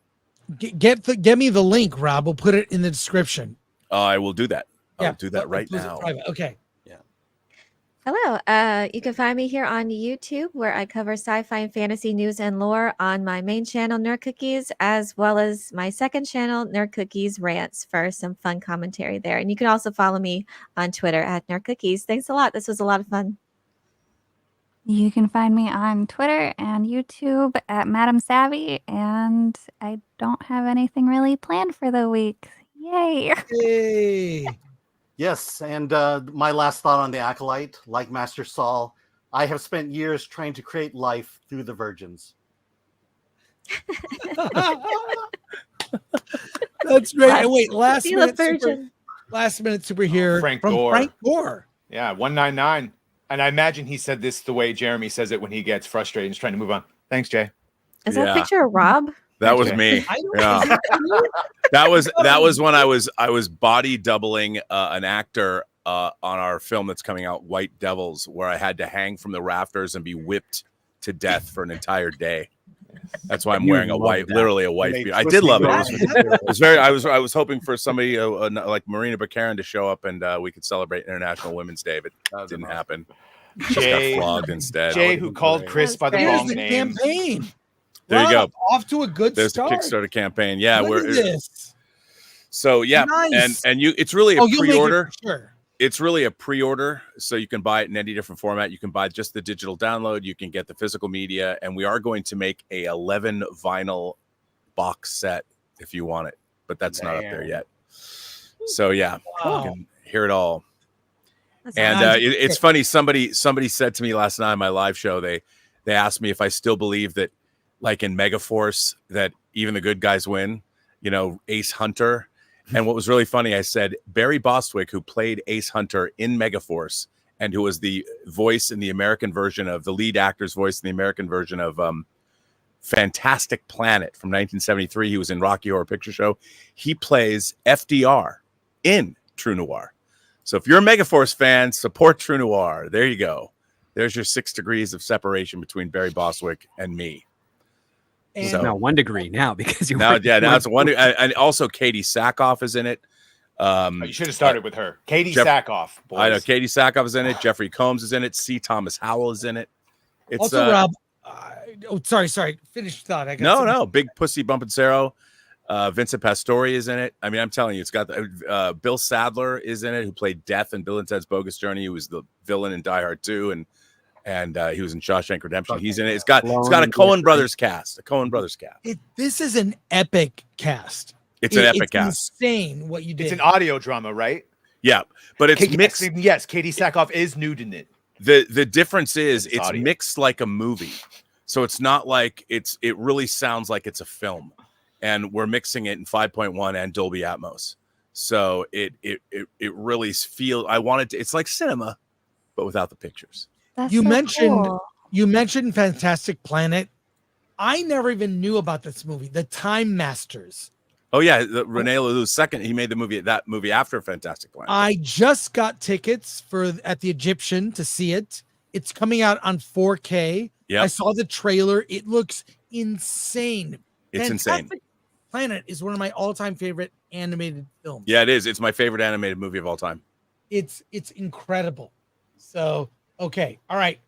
Get me the link, Rob. We'll put it in the description. I will do that. I'll do that right now. Okay. Hello. You can find me here on YouTube, where I cover sci-fi and fantasy news and lore on my main channel, Nerd Cookies, as well as my second channel, Nerd Cookies Rants, for some fun commentary there. And you can also follow me on Twitter at Nerd Cookies. Thanks a lot. This was a lot of fun. You can find me on Twitter and YouTube at Madam Savvy, and I don't have anything really planned for the week. Yay! Yay! Yes, and my last thought on the Acolyte, like Master Saul, I have spent years trying to create life through the virgins. That's great. And wait, last minute super here Frank from Gore. Frank Gore. Yeah, 199. And I imagine he said this the way Jeremy says it when he gets frustrated and is trying to move on. Thanks, Jay. Is that a picture of Rob? That was me. Yeah. That was when I was body doubling an actor on our film that's coming out, White Devils, where I had to hang from the rafters and be whipped to death for an entire day. That's why I'm wearing literally a white beard. I did love it. It was very. I was hoping for somebody like Marina Baccarin to show up and we could celebrate International Women's Day, but it didn't happen. Jay, got flogged instead. Jay, who called Chris by the wrong name. Campaign. There you go. Off to a good There's start. the Kickstarter campaign. Yeah, Look at this. So yeah, Nice. and you, it's really a you'll make it pre-order. for sure. It's really a pre-order, so you can buy it in any different format. You can buy just the digital download. You can get the physical media, and we are going to make a 11 vinyl box set if you want it, but that's not up there yet. So yeah, Wow. you can hear it all. That's And nice. it's funny. Somebody said to me last night on my live show. They asked me if I still believe that, like in Megaforce, that even the good guys win. You know, Ace Hunter. And what was really funny, I said Barry Bostwick, who played Ace Hunter in Megaforce, and who was the voice in the American version of the lead actor's voice in the American version of Fantastic Planet from 1973. He was in Rocky Horror Picture Show. He plays FDR in True Noir. So if you're a Megaforce fan, support True Noir. There you go. There's your 6 degrees of separation between Barry Bostwick and me. And So now 1 degree now because you now it's 1 and also Katie Sackhoff is in it. You should have started with her. Katie Sackhoff. Boys. I know Katie Sackhoff is in it. Jeffrey Combs is in it. C. Thomas Howell is in it. It's also, Rob. Sorry. Finish your thought. I got no. Big Pussy Bumpensero. Vincent Pastore is in it. I mean, I'm telling you, it's got Bill Sadler is in it, who played Death in Bill and Ted's Bogus Journey. He was the villain in Die Hard 2, and he was in Shawshank Redemption. He's in it. It's got a Coen Brothers cast. This is an epic cast. It's an epic cast. Insane what you did. It's an audio drama, right? Yeah, but it's mixed. Yes, Katie Sackhoff is nude in it. The difference is it's audio. mixed like a movie, so it's not like it really sounds like it's a film, and we're mixing it in 5.1 and Dolby Atmos. So it really feels. It's like cinema, but without the pictures. That's You so mentioned cool. you mentioned Fantastic Planet. I never even knew about this movie, The Time Masters. Oh yeah, Rene Lelou's second. He made that movie after Fantastic Planet. I just got tickets at the Egyptian to see it. It's coming out on 4K. Yep. I saw the trailer. It looks insane. It's insane. Fantastic Planet is one of my all-time favorite animated films. Yeah, it is. It's my favorite animated movie of all time. It's incredible. So, okay. All right.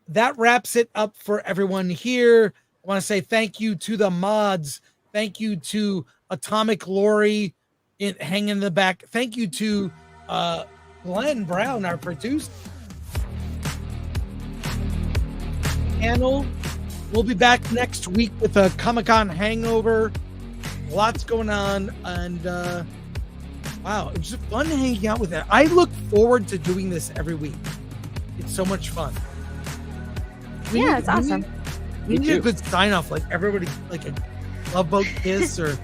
That wraps it up for everyone here. I want to say thank you to the mods. Thank you to Atomic Lori hanging in the back. Thank you to Glenn Brown, our producer. Channel. We'll be back next week with a Comic-Con hangover. Lots going on. And wow, it was just fun hanging out with it. I look forward to doing this every week. It's so much fun. It's awesome. We need a good sign off, like everybody, like a love boat kiss, or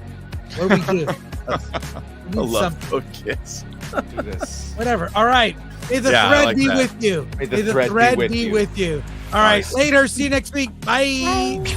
what do we do? A love boat kiss. Do this. Whatever. All right. May the thread be that. with you. May the thread be with you. with you. All right, Nice. later. See you next week. Bye.